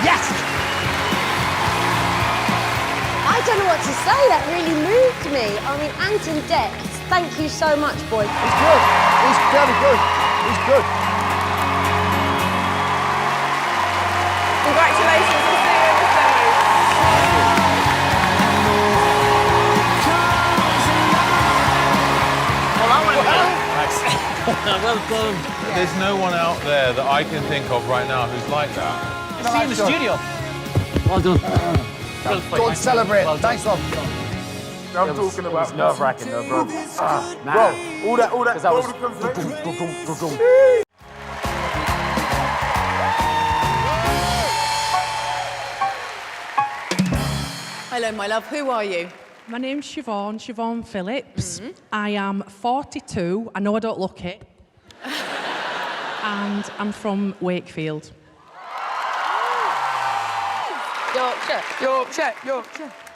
Yes! I don't know what to say. That really moved me. I mean, Anton Dex, thank you so much, boy. He's good. He's very good. He's good. Congratulations. We'll see you in the semis. Well, that went well. Well done. There's no one out there that I can think of right now who's like that. See you in the studio. Well done. Don't celebrate. Well done. Nice one. I'm talking about. It's nerve-wracking though, bro. Bro, all that was... Hello, my love. Who are you? My name's Siobhan Phillips. I am 42. I know I don't look it. And I'm from Wakefield. Yorkshire.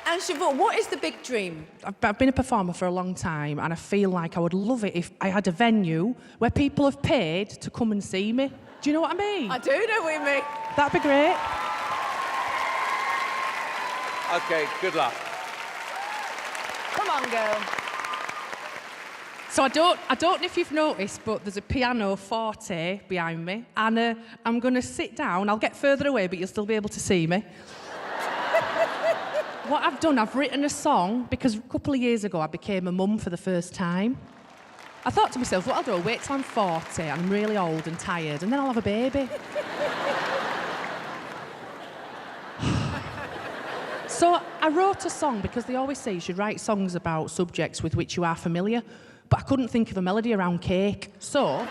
And Siobhan, what is the big dream? I've been a performer for a long time, and I feel like I would love it if I had a venue where people have paid to come and see me. Do you know what I mean? I do know what you mean. That'd be great. Okay, good luck. Come on, girl. So I don't know if you've noticed, but there's a piano forte behind me, and I'm going to sit down. I'll get further away, but you'll still be able to see me. What I've done, I've written a song because a couple of years ago I became a mum for the first time. I thought to myself, what I'll do, I'll wait till I'm 40 and I'm really old and tired, and then I'll have a baby. So I wrote a song because they always say you should write songs about subjects with which you are familiar, but I couldn't think of a melody around cake. So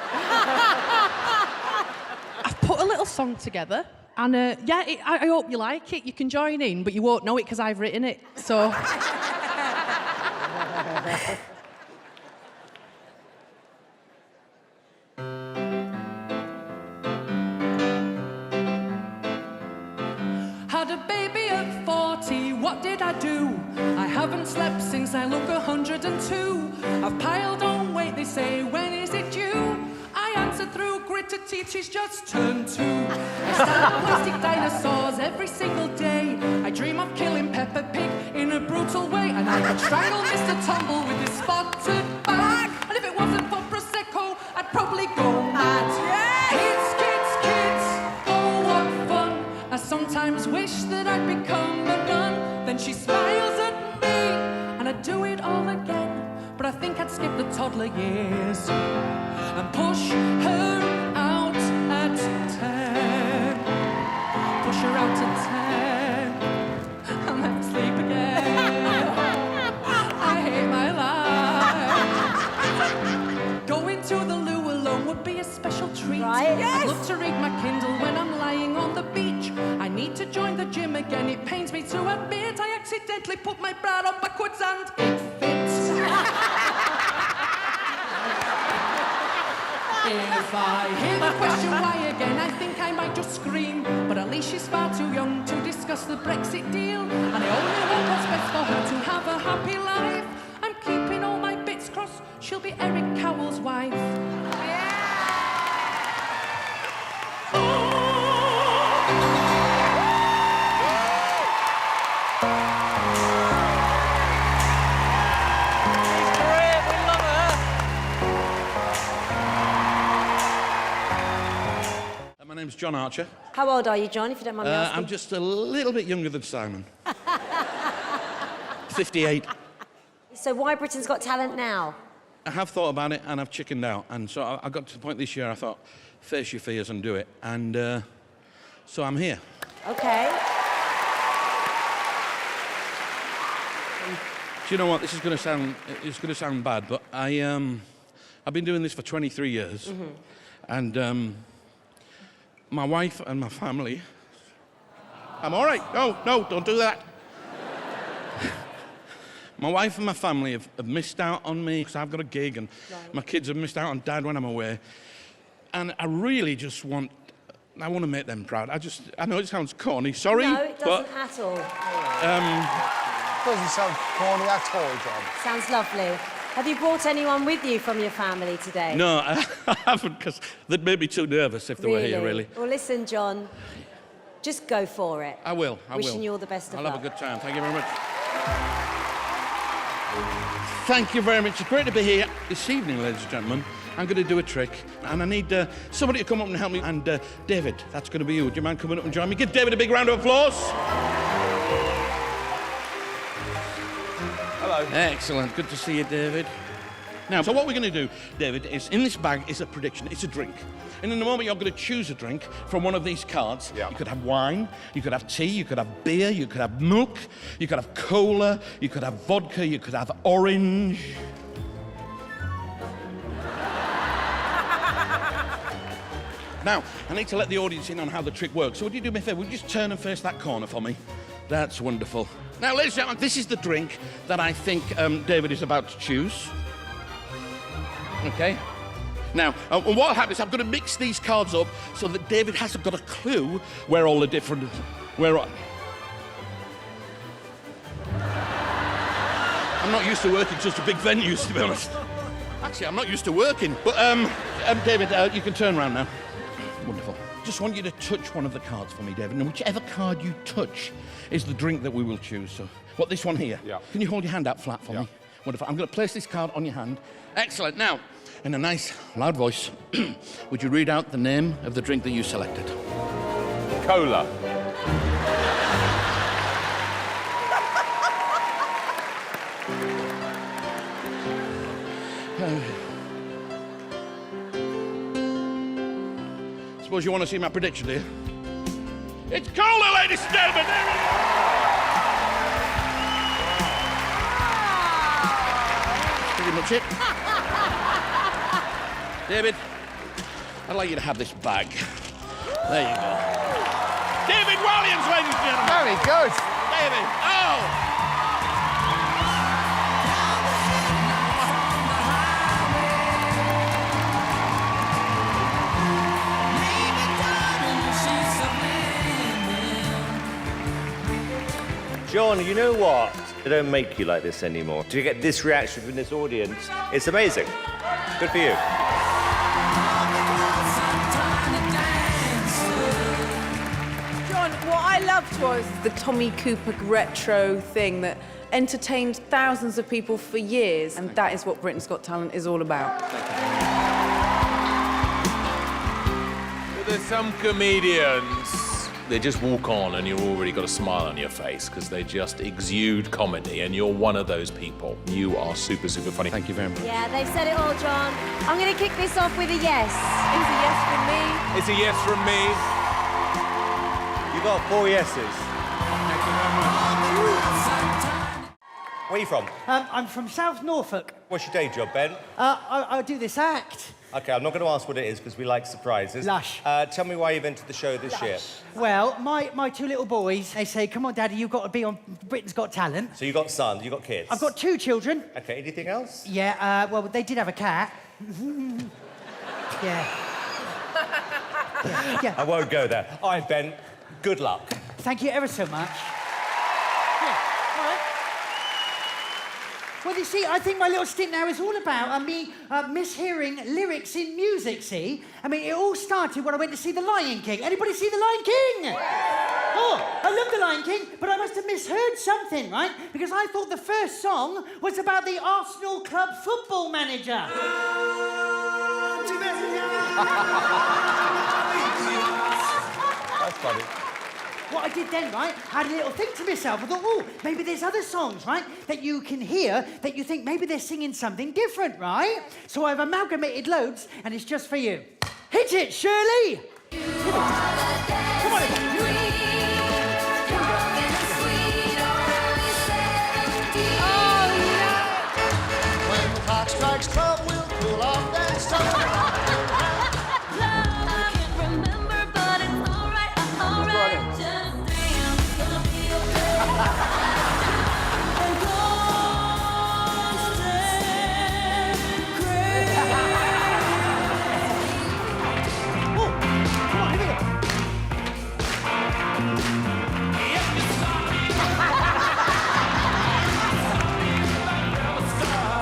I've put a little song together, and I hope you like it. You can join in, but you won't know it because I've written it. So. Had a baby at 40, what did I do? I haven't slept since I look 102. I've piled on weight, they say, when is it due? I answer through gritted teeth, she's just turned 2. I stand on plastic dinosaurs every single day. I dream of killing Peppa Pig in a brutal way, and I could strangle Mr. Tumble with his spotted bag. And if it wasn't for Prosecco, I'd probably go mad. Kids, oh what fun. I sometimes wish that I'd become a nun. Then she smiles at me, and I'd do it all again. But I think I'd skip the toddler years and push her out at 10. Push her out at 10 and never sleep again. I hate my life. Going to the loo alone would be a special treat. Right. I'd love to read my Kindle when I'm lying on the beach. I need to join the gym again. It pains me to admit I accidentally put my bra on backwards and it fits. If I hear the question why again, I think I might just scream. But at least she's far too young to discuss the Brexit deal. And I only want what's best for her to have a happy life. I'm keeping all my bits crossed. She'll be Eric Cowell's wife. My name's John Archer. How old are you, John, if you don't mind me asking? I'm just a little bit younger than Simon. 58. So why Britain's Got Talent now? I have thought about it and I've chickened out. And so I got to the point this year I thought, face your fears and do it. And so I'm here. Okay. Do you know what? This is going to sound bad, but I've been doing this for 23 years. Mm-hmm. And my wife and my family... I'm all right. No, don't do that. My wife and my family have missed out on me because I've got a gig, and my kids have missed out on Dad when I'm away. And I really just want to make them proud. I know it sounds corny, sorry. No, it doesn't but, at all. Doesn't sound corny at all, John. Sounds lovely. Have you brought anyone with you from your family today? No, I haven't, because they'd make me too nervous if they were here, really. Well, listen, John, just go for it. I will. Wishing you all the best of luck. I'll have a good time. Thank you very much. Thank you very much. It's great to be here this evening, ladies and gentlemen. I'm going to do a trick, and I need somebody to come up and help me. And David, that's going to be you. Do you mind coming up and join me? Give David a big round of applause. Hello. Excellent. Good to see you, David. Now, so what we're going to do, David, is in this bag is a prediction. It's a drink. And in the moment, you're going to choose a drink from one of these cards. Yeah. You could have wine, you could have tea, you could have beer, you could have milk, you could have cola, you could have vodka, you could have orange. Now, I need to let the audience in on how the trick works. So would you do me a favour? Would you just turn and face that corner for me? That's wonderful. Now, ladies and gentlemen, this is the drink that I think David is about to choose. Okay? Now, what happens, I'm going to mix these cards up so that David hasn't got a clue where all the different... I'm not used to working such a big venues, to be honest. Actually, I'm not used to working. But, David, you can turn around now. Wonderful. Just want you to touch one of the cards for me, David. And whichever card you touch is the drink that we will choose. So, what, this one here? Yeah. Can you hold your hand out flat for me? Wonderful. I'm going to place this card on your hand. Excellent. Now, in a nice, loud voice, would you read out the name of the drink that you selected? Cola. Suppose you want to see my prediction, do you? It's cola, ladies and gentlemen! There we go! That's pretty much it. David, I'd like you to have this bag. There you go. David Williams, ladies and gentlemen! Very good. David, oh! John, you know what? They don't make you like this anymore. To get this reaction from this audience, it's amazing. Good for you. John, what I loved was the Tommy Cooper retro thing that entertained thousands of people for years, and that is what Britain's Got Talent is all about. But there's some comedians, they just walk on and you've already got a smile on your face because they just exude comedy, and you're one of those people. You are super, super funny. Thank you very much. Yeah, they've said it all, John. I'm going to kick this off with a yes. It's a yes from me. It's a yes from me. You got 4 yeses. Thank you very much. Where are you from? I'm from South Norfolk. What's your day job, Ben? I do this act. OK, I'm not going to ask what it is because we like surprises. Lush. Tell me why you've entered the show this year. Well, my 2 little boys, they say, come on, Daddy, you've got to be on Britain's Got Talent. So you've got sons, you've got kids? I've got 2 children. OK, anything else? Yeah, well, they did have a cat. Yeah. Yeah. I won't go there. All right, Ben, good luck. Thank you ever so much. Yeah, all right. Well, you see, I think my little stint now is all about me mishearing lyrics in music, see? I mean, it all started when I went to see The Lion King. Anybody see The Lion King? Yeah. Oh, I love The Lion King, but I must have misheard something, right? Because I thought the first song was about the Arsenal club football manager. That's funny. What I did then, right, I had a little think to myself. I thought, oh, maybe there's other songs, right, that you can hear that you think maybe they're singing something different, right? So I've amalgamated loads, and it's just for you. Hit it, Shirley! Come on, When the clock strikes 12, we'll cool off that stone.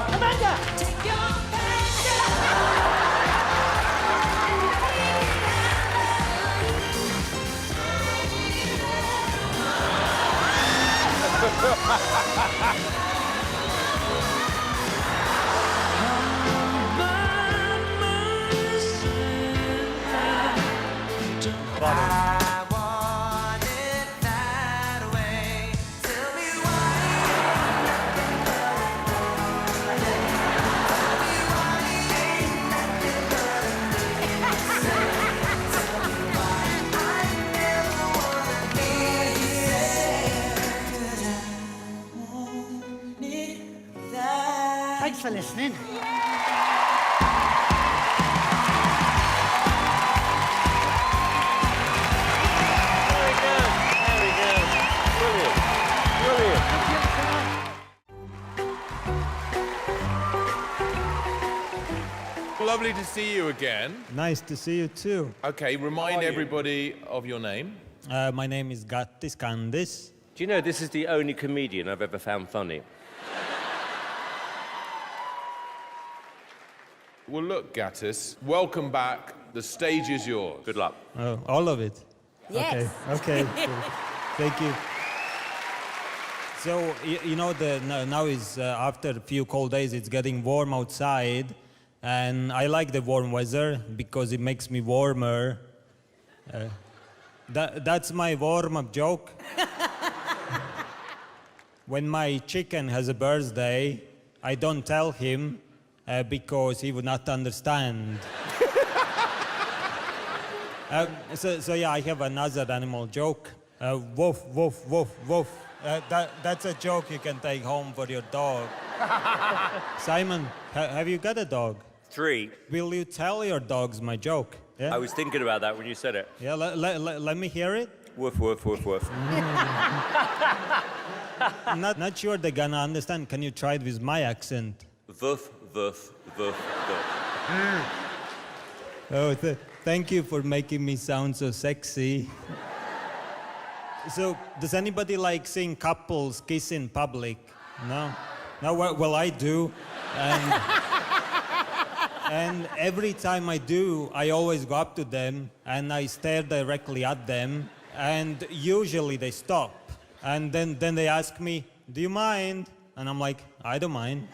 Amanda! Thanks for listening. Lovely to see you again. Nice to see you too. Okay, remind everybody of your name. My name is Gattis Kandis. Do you know this is the only comedian I've ever found funny? Well, look, Gattis, welcome back. The stage is yours. Good luck. Oh, all of it? Yes. Okay, okay. Thank you. So, you know, now is after a few cold days, it's getting warm outside. And I like the warm weather because it makes me warmer. That's my warm-up joke. When my chicken has a birthday, I don't tell him because he would not understand. So yeah, I have another animal joke. Woof, woof, woof, woof. That's a joke you can take home for your dog. Simon, have you got a dog? 3. Will you tell your dogs my joke? Yeah? I was thinking about that when you said it. Yeah, let me hear it. Woof, woof, woof, woof. Not sure they're gonna understand. Can you try it with my accent? Woof, woof, woof, woof. Oh, thank you for making me sound so sexy. So, does anybody like seeing couples kiss in public? No? No, well, I do. And every time I do, I always go up to them and I stare directly at them, and usually they stop. And then they ask me, do you mind? And I'm like, I don't mind.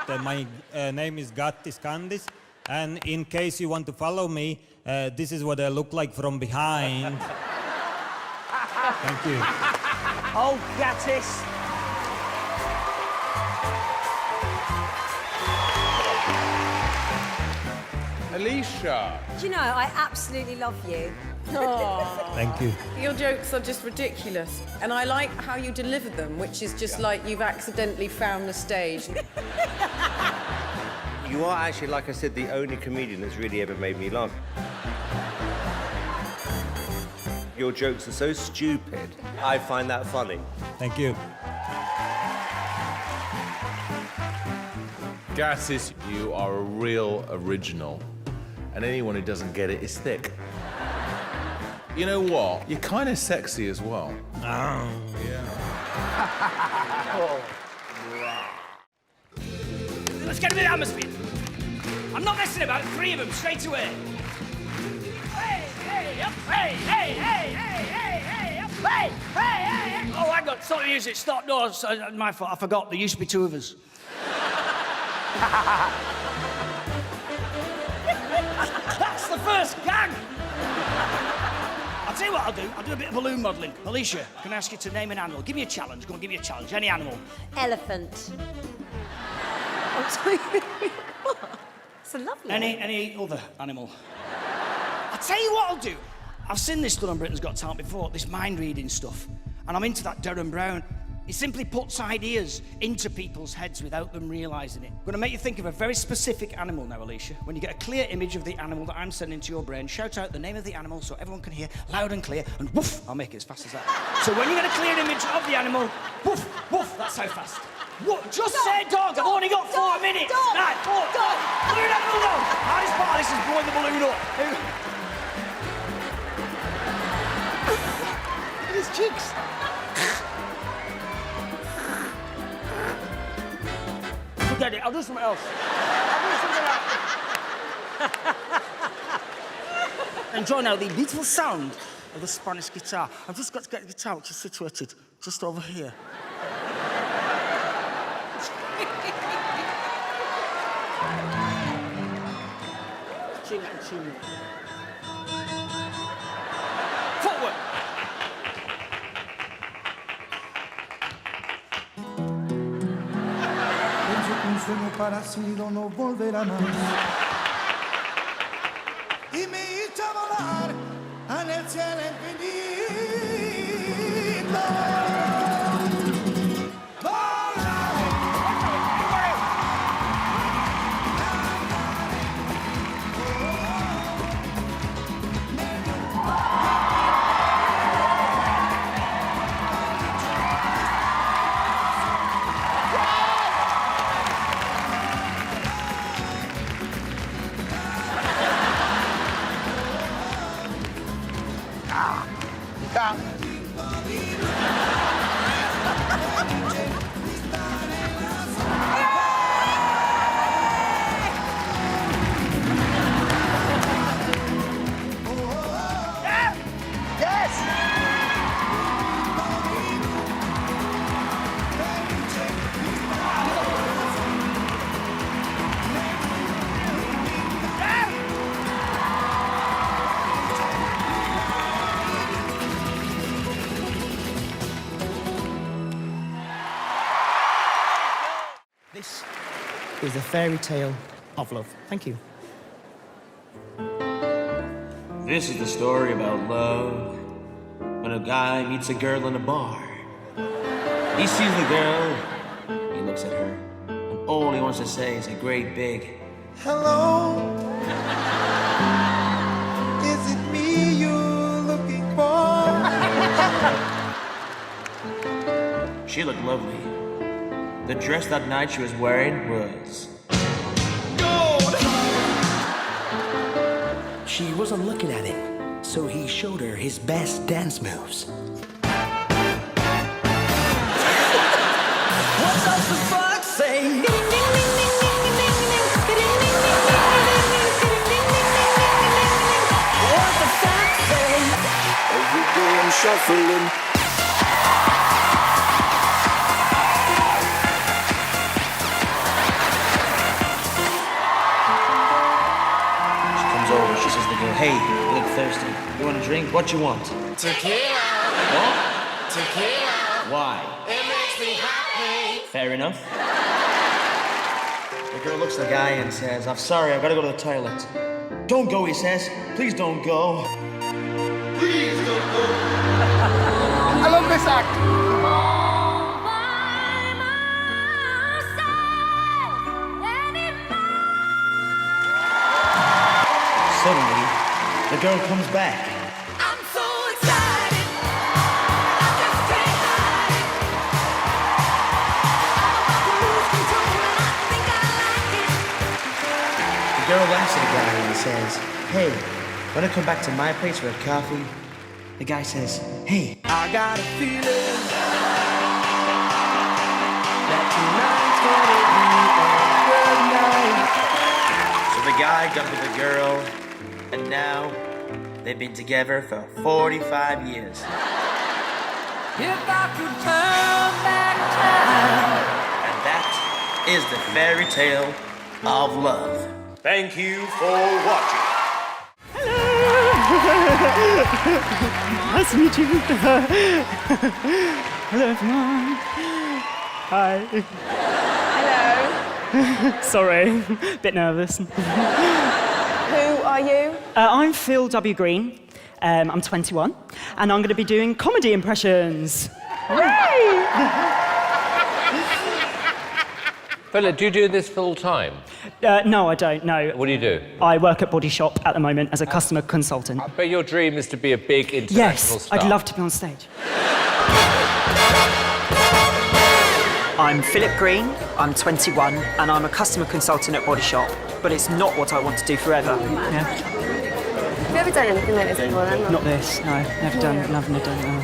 My name is Gattis Kandis, and in case you want to follow me, this is what I look like from behind. Thank you. Oh, Gattis. Alicia. Do you know, I absolutely love you. Thank you. Your jokes are just ridiculous. And I like how you deliver them, which is just like you've accidentally found the stage. You are actually, like I said, the only comedian that's really ever made me laugh. Your jokes are so stupid, I find that funny. Thank you. Gattis, you are a real original. And anyone who doesn't get it is thick. You know what? You're kind of sexy as well. Oh. Let's get a bit of atmosphere. I'm not messing about. 3 of them straight away. Hey, hey, up, hey, hey, hey, hey, hey, hey, up, hey, hey, hey. Oh, hang on. Stop the music. Stop. No, my fault. I forgot. There used to be 2 of us. That's the first gag. I'll tell you what I'll do. I'll do a bit of balloon modelling. Alicia, can I ask you to name an animal? Give me a challenge. Go on, give me a challenge. Any animal. Elephant. I'm sorry. It's a lovely Any other animal. I'll tell you what I'll do. I've seen this done on Britain's Got Talent before, this mind-reading stuff. And I'm into that Derren Brown. He simply puts ideas into people's heads without them realising it. I'm going to make you think of a very specific animal now, Alicia. When you get a clear image of the animal that I'm sending to your brain, shout out the name of the animal so everyone can hear loud and clear, and woof, I'll make it as fast as that. So when you get a clear image of the animal, woof, woof, that's how fast. What? Just say dog. I've only got 4 minutes. Right, 4. Balloon animal dog. Hardest part of this is blowing the balloon up. Look at his cheeks. Forget it. I'll do something else. Enjoy now the beautiful sound of the Spanish guitar. I've just got to get the guitar, which is situated just over here. Forward. Pienso que un sueño parecido no volverá más. Y me hizo volar en el cielo infinito. This is the fairy tale of love. Thank you. This is the story about love when a guy meets a girl in a bar. He sees the girl, he looks at her, and all he wants to say is a great big Hello. Is it me you're looking for? She looked lovely. The dress that night she was wearing was gold! She wasn't looking at him, so he showed her his best dance moves. What does the fox say? What the fox say? Every day I'm shuffling. over. She says to the girl, hey, you look thirsty. You want a drink? What you want? Tequila. What? Tequila. Why? It makes me happy. Fair enough. The girl looks at the guy and says, I'm sorry, I've got to go to the toilet. Don't go, he says. Please don't go. Please don't go. I love this act. Suddenly, the girl comes back. I'm so excited. I just can't hide it. I'm about to lose control and I think I like it. The girl laughs at the guy and says, hey, wanna come back to my place for a coffee? The guy says, hey. I got a feeling that tonight's gonna be a good night. So the guy got with the girl, and now they've been together for 45 years. If I could turn back time. And that is the fairy tale of love. Thank you for watching. Nice to meet you. Hello, everyone. Hi. Hello. Sorry, bit nervous. Who are you? I'm Phil W. Green. I'm 21, and I'm going to be doing comedy impressions. Philip, do you do this full time? No, I don't, no. What do you do? I work at Body Shop at the moment as a customer consultant. But your dream is to be a big international Yes, star. I'd love to be on stage. I'm Philip Green, I'm 21, and I'm a customer consultant at Body Shop, but it's not what I want to do forever. Yeah. Have you ever done anything like this before then? Not this, no, never done, never done, no.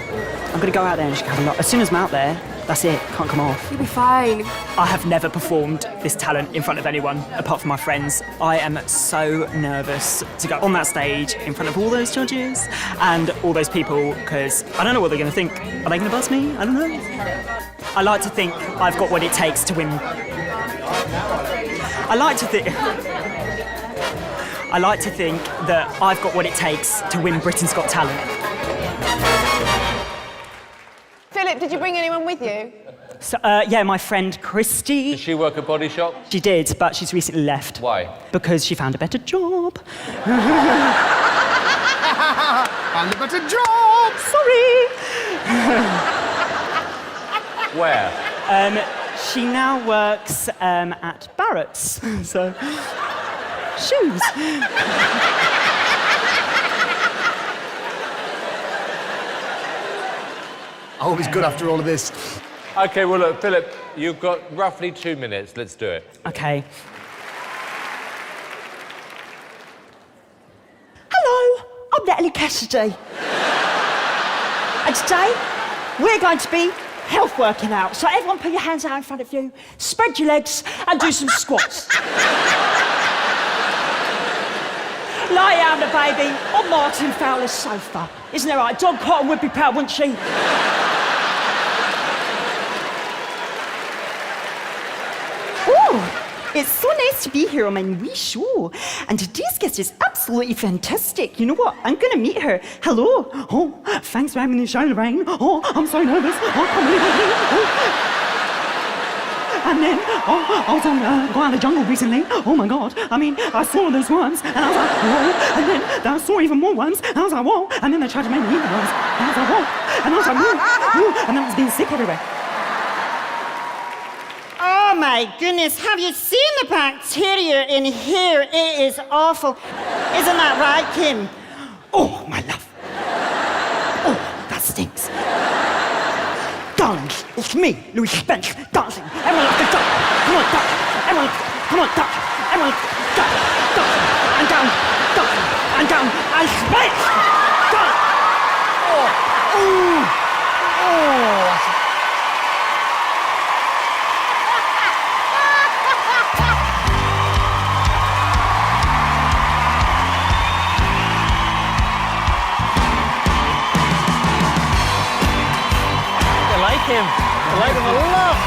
I'm gonna go out there and just have a lot. As soon as I'm out there, that's it, can't come off. You'll be fine. I have never performed this talent in front of anyone, apart from my friends. I am so nervous to go on that stage in front of all those judges and all those people, because I don't know what they're gonna think. Are they gonna buzz me? I don't know. I like to think I've got what it takes to win. I like to think that I've got what it takes to win Britain's Got Talent. Philip, did you bring anyone with you? So, yeah, my friend Christy. Does she work at Body Shop? She did, but she's recently left. Why? Because she found a better job. Found a better job. Sorry. Where? She now works at Barrett's. So, shoes. Oh, it's good after all of this. OK, well, look, Philip, you've got roughly 2 minutes. Let's do it. OK. Hello, I'm Natalie Cassidy. And today, we're going to be health working out. So everyone put your hands out in front of you, spread your legs, and do some squats. Lie down, the baby, on Martin Fowler's sofa. Isn't that right? Dawn Cotton would be proud, wouldn't she? Ooh, it's so nice to be here on my wee show. And today's guest is absolutely fantastic. You know what? I'm going to meet her. Hello. Oh, thanks for having me, Charlemagne. Oh, I'm so nervous. Oh, I can't believe it. Oh. And then, I was on Go Out of the Jungle recently. Oh my God. I mean, I saw those ones, and I was like, whoa. And then I saw even more ones, and I was like, whoa. And then they tried to make me eat the ones, and I was like, whoa. And I was like, whoa. And then I was being sick everywhere. Oh my goodness, have you seen the bacteria in here? It is awful. Isn't that right, Kim? Oh, my love. Oh, that stinks. Darlings, it's me, Louis Spence, dancing. Everyone look at dance. Come on, dance. Everyone, come on, dance. Everyone, dance, dance, and down, dance, and down, and Spence. Dance. Oh, oh, oh. I like him a lot.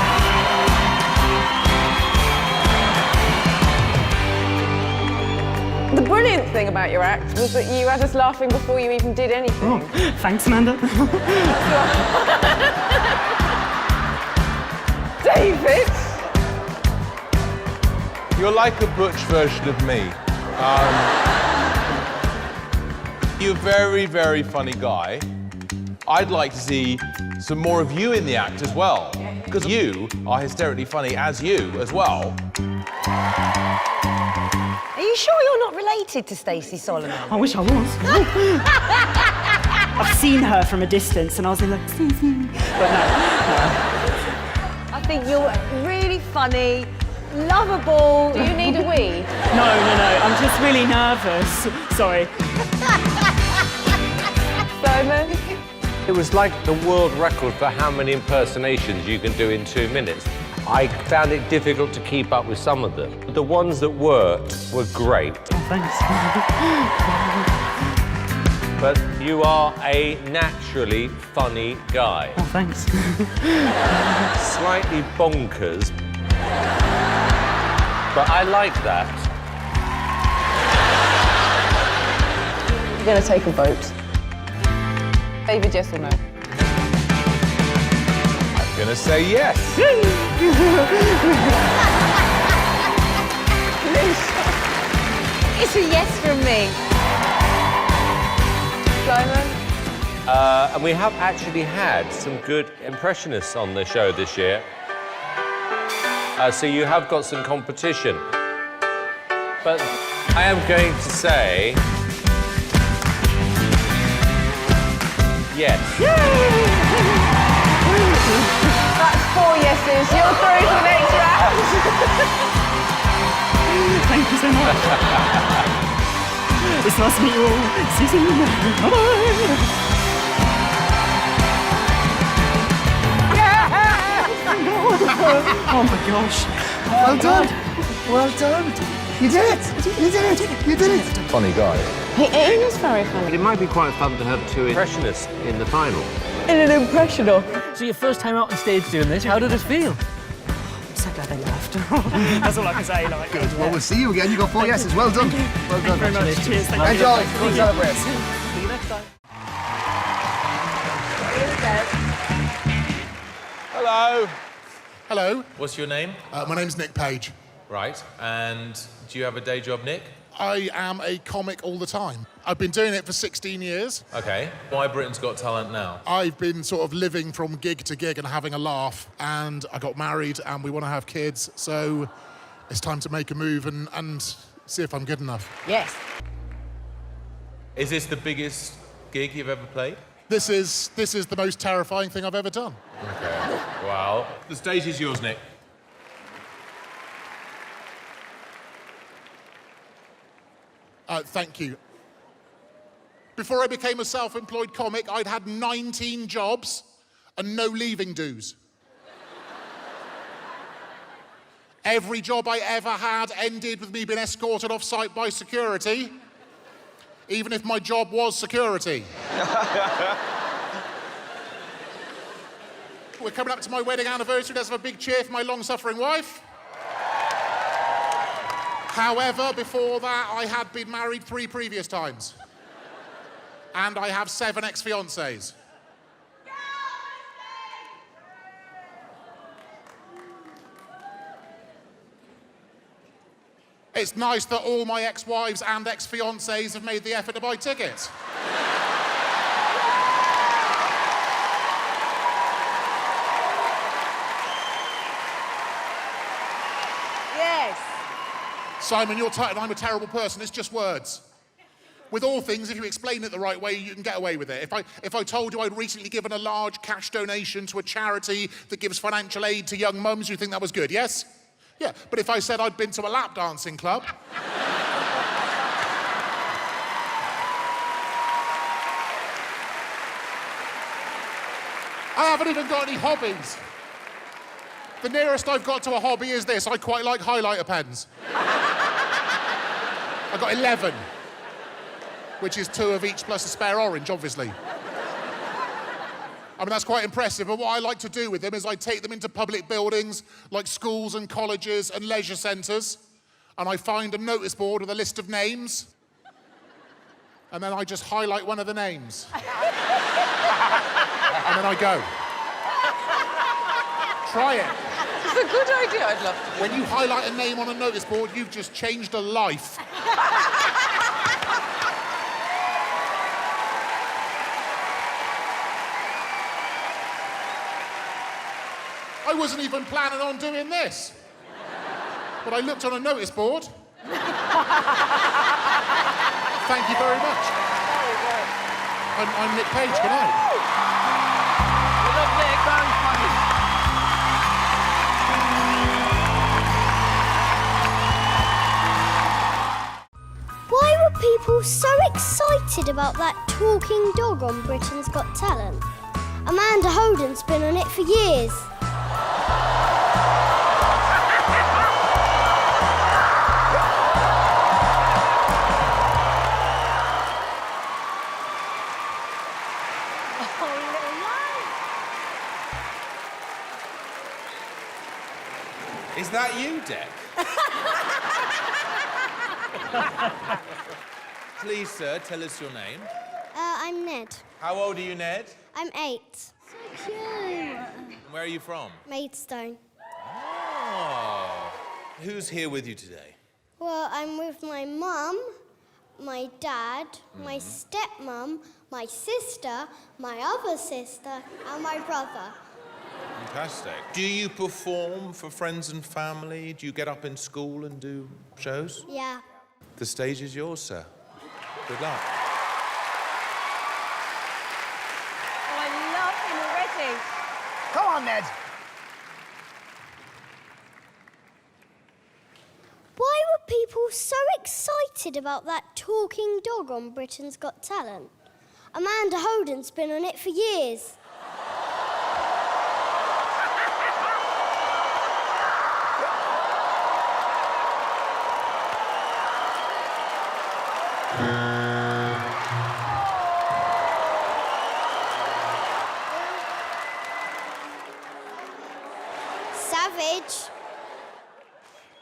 The brilliant thing about your act was that you had us laughing before you even did anything. Oh, thanks, Amanda. David! You're like a butch version of me. You're a very, very funny guy. I'd like to see some more of you in the act as well, because you are hysterically funny as you as well. Are you sure you're not related to Stacey Solomon? I wish I was. I've seen her from a distance, and I was like, Stacey. But no. I think you're really funny, lovable. Do you need a wee? No, I'm just really nervous. Sorry. Simon? It was like the world record for how many impersonations you can do in 2 minutes. I found it difficult to keep up with some of them. The ones that worked were great. Oh, thanks. But you are a naturally funny guy. Oh, thanks. Slightly bonkers. But I like that. You're going to take a vote. David, yes or no? I'm gonna say yes. It's a yes from me. Simon? And we have actually had some good impressionists on the show this year. So you have got some competition. But I am going to say... yes. That's 4 yeses. You're through to the next round. Thank you so much. It's nice to meet you all. See you soon. Bye-bye. Oh my gosh. Well done. Well done. You did it. You did it. You did it. Funny guy. He is very funny. It might be quite fun to have 2 impressionists in the final. In an impressional. So your first time out on stage doing this, how did it feel? I'm so glad they laughed. That's all I can say. Like, Good. Well, we'll see you again. You got 4 yeses. Well done. Well done. Thank you very much. Cheers. Thank you. Enjoy. Go and celebrate. See you next time. Hello. Hello. What's your name? My name's Nick Page. Right. And do you have a day job, Nick? I am a comic all the time. I've been doing it for 16 years. Okay. Why Britain's Got Talent now? I've been sort of living from gig to gig and having a laugh, and I got married and we want to have kids, so it's time to make a move and see if I'm good enough. Yes. Is this the biggest gig you've ever played? This is the most terrifying thing I've ever done. Okay. Wow. The stage is yours, Nick. Thank you. Before I became a self-employed comic, I'd had 19 jobs and no leaving dues. Every job I ever had ended with me being escorted off-site by security, even if my job was security. We're coming up to my wedding anniversary. Let's have a big cheer for my long-suffering wife. However, before that, I had been married 3 previous times. And I have 7 ex-fiancés. It's nice that all my ex-wives and ex-fiancés have made the effort to buy tickets. Yes. Simon, you're tight and I'm a terrible person. It's just words. With all things, if you explain it the right way, you can get away with it. If I told you I'd recently given a large cash donation to a charity that gives financial aid to young mums, you'd think that was good, yes? Yeah, but if I said I'd been to a lap dancing club... I haven't even got any hobbies. The nearest I've got to a hobby is this. I quite like highlighter pens. I've got 11. Which is 2 of each plus a spare orange, obviously. I mean, that's quite impressive, but what I like to do with them is I take them into public buildings like schools and colleges and leisure centres, and I find a notice board with a list of names, and then I just highlight one of the names. And then I go. Try it. It's a good idea, I'd love to. When you highlight a name on a notice board, you've just changed a life. I wasn't even planning on doing this. But I looked on a notice board. Thank you very much. I'm Nick Page, good night. We love Nick, very funny. Why were people so excited about that talking dog on Britain's Got Talent? Amanda Holden's been on it for years. Is that you, Dec? Please, sir, tell us your name. I'm Ned. How old are you, Ned? I'm 8. So cute. Where are you from? Maidstone. Oh. Who's here with you today? Well, I'm with my mum, my dad, my stepmom, my sister, my other sister, and my brother. Fantastic. Do you perform for friends and family? Do you get up in school and do shows? Yeah. The stage is yours, sir. Good luck. Oh, I love him already. Come on, Ned. Why were people so excited about that talking dog on Britain's Got Talent? Amanda Holden's been on it for years. Savage.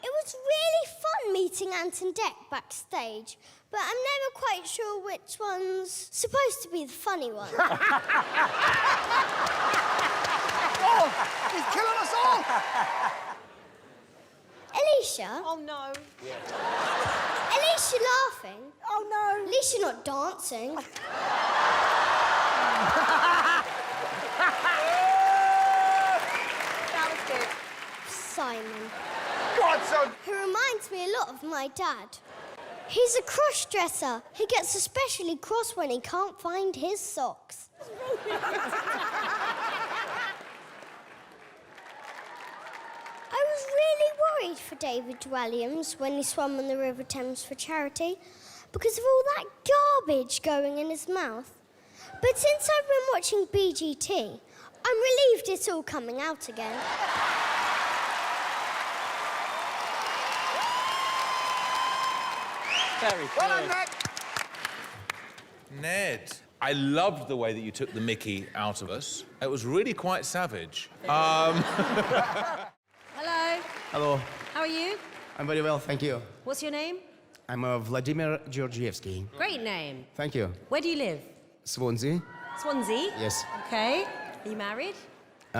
It was really fun meeting Ant and Dec backstage, but I'm never quite sure which one's supposed to be the funny one. Oh, he's killing us all. Alicia? Oh, no. Alicia laughing? Oh, no. At least you're not dancing. That was good. Simon. Go on, son. He reminds me a lot of my dad. He's a cross-dresser. He gets especially cross when he can't find his socks. I was really worried for David Williams when he swam on the River Thames for charity because of all that garbage going in his mouth. But since I've been watching BGT, I'm relieved it's all coming out again. Very well done, Ned. Ned, I loved the way that you took the mickey out of us. It was really quite savage. Hello. Hello. How are you? I'm very well, thank you. What's your name? I'm Vladimir Georgievsky. Great name. Thank you. Where do you live? Swansea? Swansea? Yes. Okay. Are you married?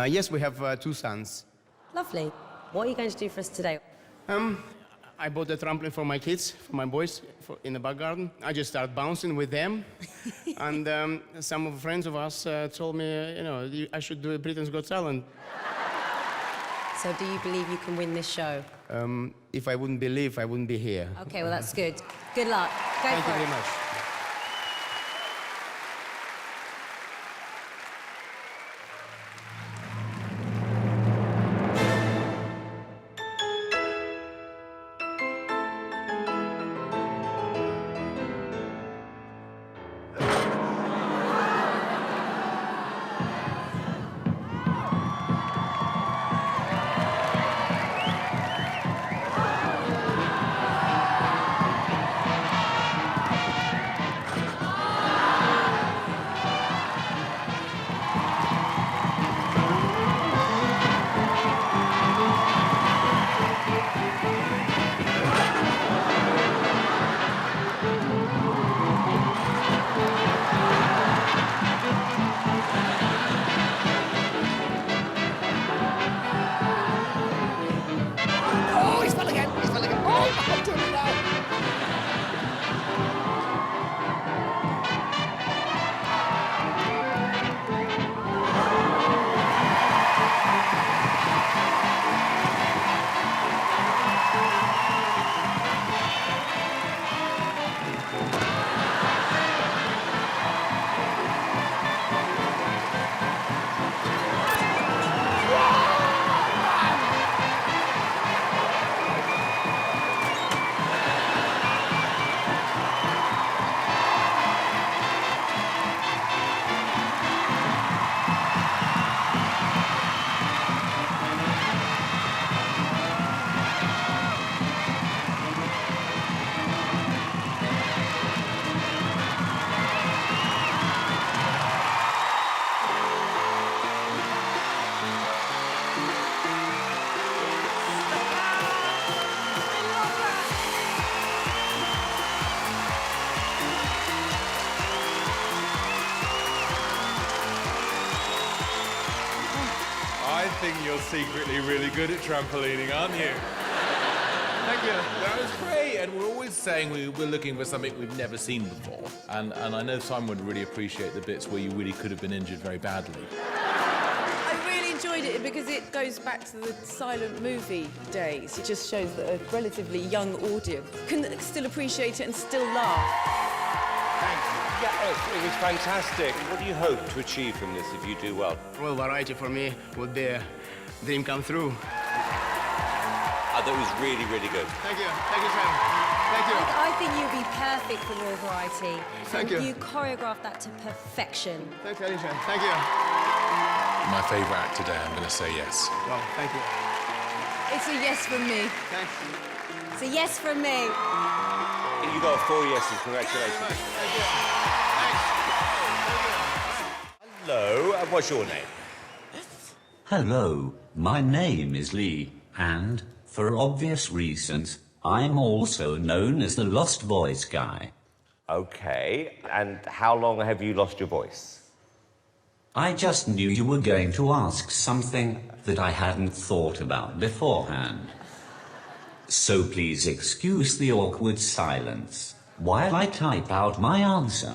Yes, we have 2 sons. Lovely. What are you going to do for us today? I bought a trampoline for my kids, for my boys, in the back garden. I just started bouncing with them. And some of friends of us told me, you know, I should do a Britain's Got Talent. So do you believe you can win this show? If I wouldn't believe, I wouldn't be here. Okay, well, that's good. Good luck. Go Thank for you it. very much. I think you're secretly really good at trampolining, aren't you? Thank you. That was great. And we're always saying we're looking for something we've never seen before. And I know Simon would really appreciate the bits where you really could have been injured very badly. I really enjoyed it because it goes back to the silent movie days. It just shows that a relatively young audience can still appreciate it and still laugh. Yeah, it was fantastic. What do you hope to achieve from this if you do well? Well, variety for me would be a dream come true. I thought it was really, really good. Thank you. Thank you, Sam. Thank you. I think you'd be perfect for Raw Variety. Thank and you. You choreographed that to perfection. Thank you, Alicia. Thank you. My favourite act today, I'm going to say yes. Well, thank you. It's a yes from me. Thanks. It's a yes from me. You got 4 yeses. Congratulations. Thank you. Hello, and what's your name? Hello, my name is Lee, and, for obvious reasons, I'm also known as the Lost Voice guy. Okay, and how long have you lost your voice? I just knew you were going to ask something that I hadn't thought about beforehand. So please excuse the awkward silence while I type out my answer.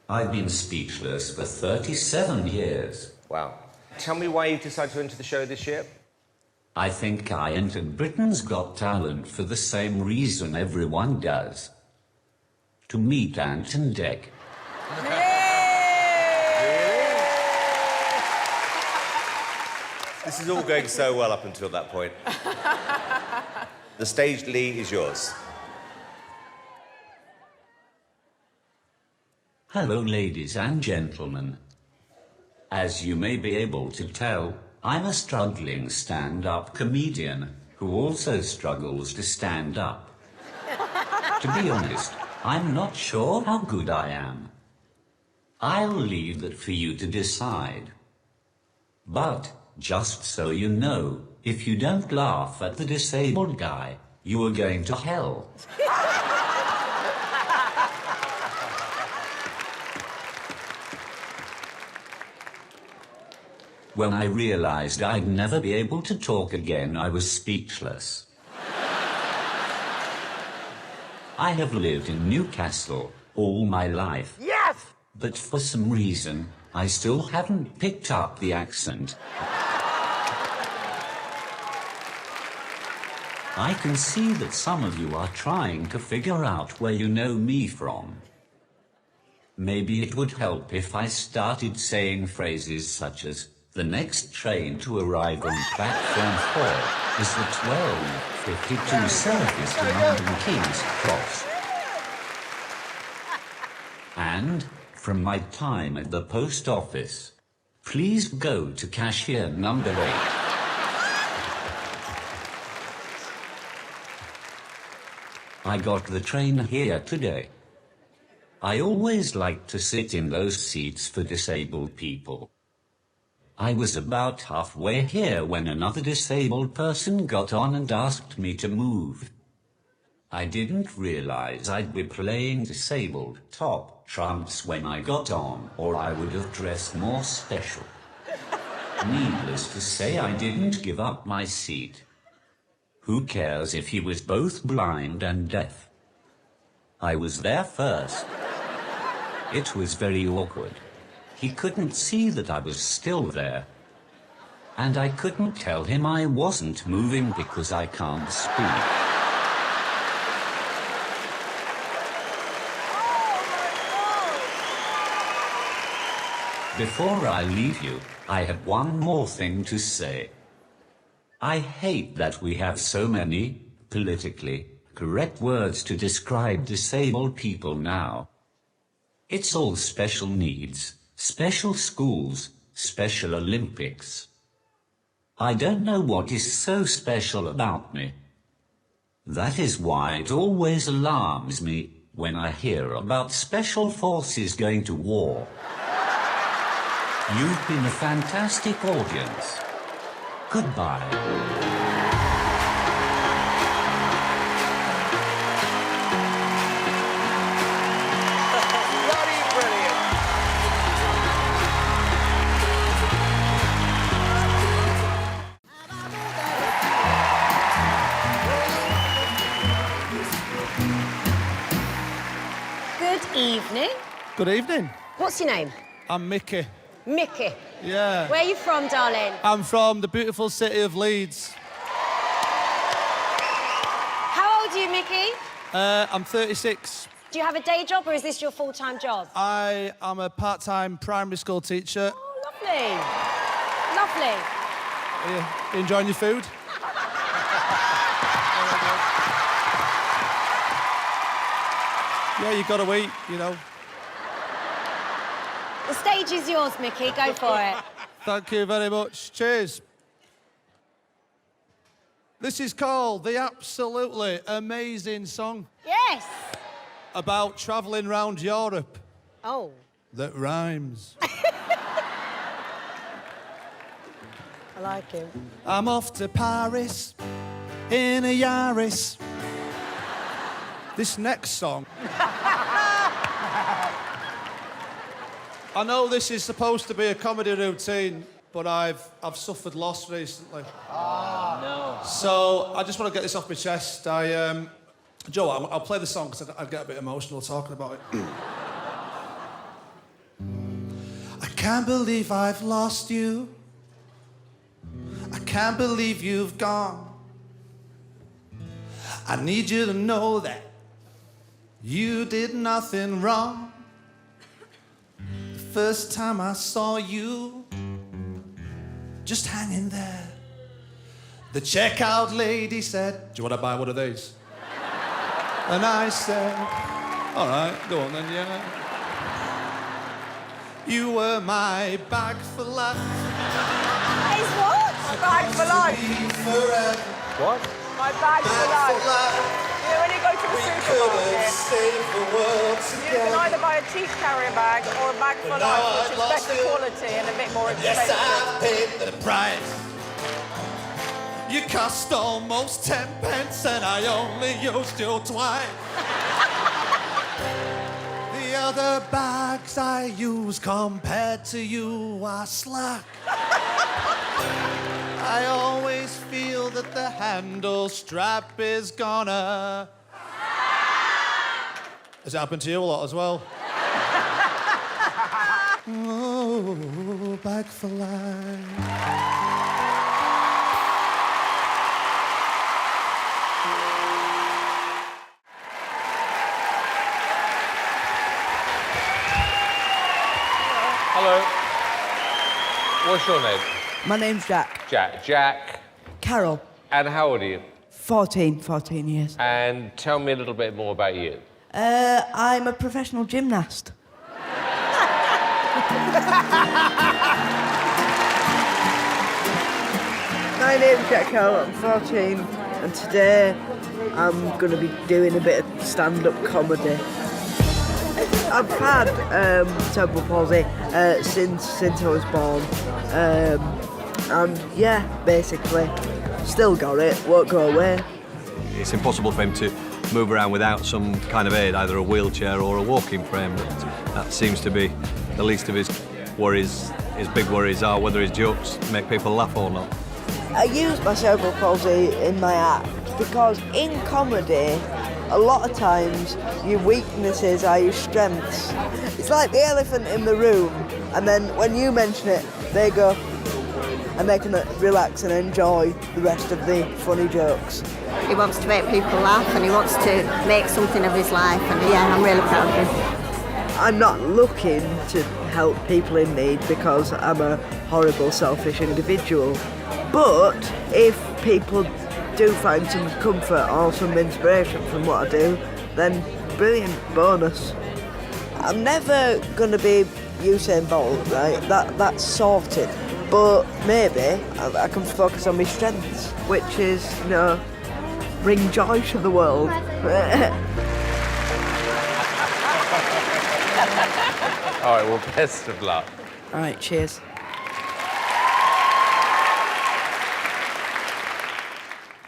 I've been speechless for 37 years. Wow. Tell me why you decided to enter the show this year. I think I entered Britain's Got Talent for the same reason everyone does. To meet Ant and Dec. This is all going so well up until that point. The stage, Lee, is yours. Hello, ladies and gentlemen. As you may be able to tell, I'm a struggling stand-up comedian who also struggles to stand up. To be honest, I'm not sure how good I am. I'll leave that for you to decide. But, just so you know, if you don't laugh at the disabled guy, you are going to hell. When I realized I'd never be able to talk again, I was speechless. I have lived in Newcastle all my life. Yes! But for some reason, I still haven't picked up the accent. I can see that some of you are trying to figure out where you know me from. Maybe it would help if I started saying phrases such as, the next train to arrive on platform 4 is the 12:52 service to London King's Cross. And, from my time at the post office, please go to cashier number 8. I got the train here today. I always like to sit in those seats for disabled people. I was about halfway here when another disabled person got on and asked me to move. I didn't realize I'd be playing disabled top trumps when I got on, or I would have dressed more special. Needless to say, I didn't give up my seat. Who cares if he was both blind and deaf? I was there first. It was very awkward. He couldn't see that I was still there. And I couldn't tell him I wasn't moving because I can't speak. Before I leave you, I have one more thing to say. I hate that we have so many politically correct words to describe disabled people now. It's all special needs, special schools, Special Olympics. I don't know what is so special about me. That is why it always alarms me when I hear about special forces going to war. You've been a fantastic audience. Goodbye. Good evening. Good evening. What's your name? I'm Mickey. Mickey. Yeah. Where are you from, darling? I'm from the beautiful city of Leeds. How old are you, Mickey? I'm 36. Do you have a day job or is this your full-time job? I am a part-time primary school teacher. Oh, lovely. Lovely. You enjoying your food? Yeah, you got to eat, you know. The stage is yours, Mickey. Go for it. Thank you very much. Cheers. This is called the absolutely amazing song Yes. about travelling round Europe Oh. that rhymes. I like him. I'm off to Paris in a Yaris. This next song. I know this is supposed to be a comedy routine, but I've suffered loss recently. Oh, no. So I just want to get this off my chest. Joe, I'll play the song because I get a bit emotional talking about it. I can't believe I've lost you. I can't believe you've gone. I need you to know that you did nothing wrong. The first time I saw you, just hanging there, the checkout lady said, "Do you want to buy one of these?" And I said, "All right, go on then, yeah." You were my bag for life. Is what? My bag for life. Forever. What? My bag for life. You know, when you go to the supermarket, you can either buy a cheap carrier bag or a bag for life, which is better quality and a bit more expensive. Yes, I paid the price. You cost almost 10 pence and I only used you twice. The other bags I use compared to you are slack. I always feel that the handle strap is gonna... Has it happened to you a lot as well? Oh, back for life. Hello. What's your name? My name's Jack. Jack. Carol. And how old are you? 14 years. And tell me a little bit more about you. I'm a professional gymnast. My name's Jack Carol, I'm 14, and today I'm going to be doing a bit of stand-up comedy. I've had cerebral palsy since I was born, and yeah, basically, still got it, won't go away. It's impossible for him to move around without some kind of aid, either a wheelchair or a walking frame. That seems to be the least of his worries. His big worries are whether his jokes make people laugh or not. I use my cerebral palsy in my act because in comedy, a lot of times your weaknesses are your strengths. It's like the elephant in the room, and then when you mention it, they go, and they can relax and enjoy the rest of the funny jokes. He wants to make people laugh and he wants to make something of his life, and yeah, I'm really proud of him. I'm not looking to help people in need because I'm a horrible, selfish individual. But if people do find some comfort or some inspiration from what I do, then brilliant, bonus. I'm never going to be Usain Bolt, right? That's sorted. But maybe I can focus on my strengths, which is, you know, bring joy to the world. All right, well, best of luck. All right, cheers.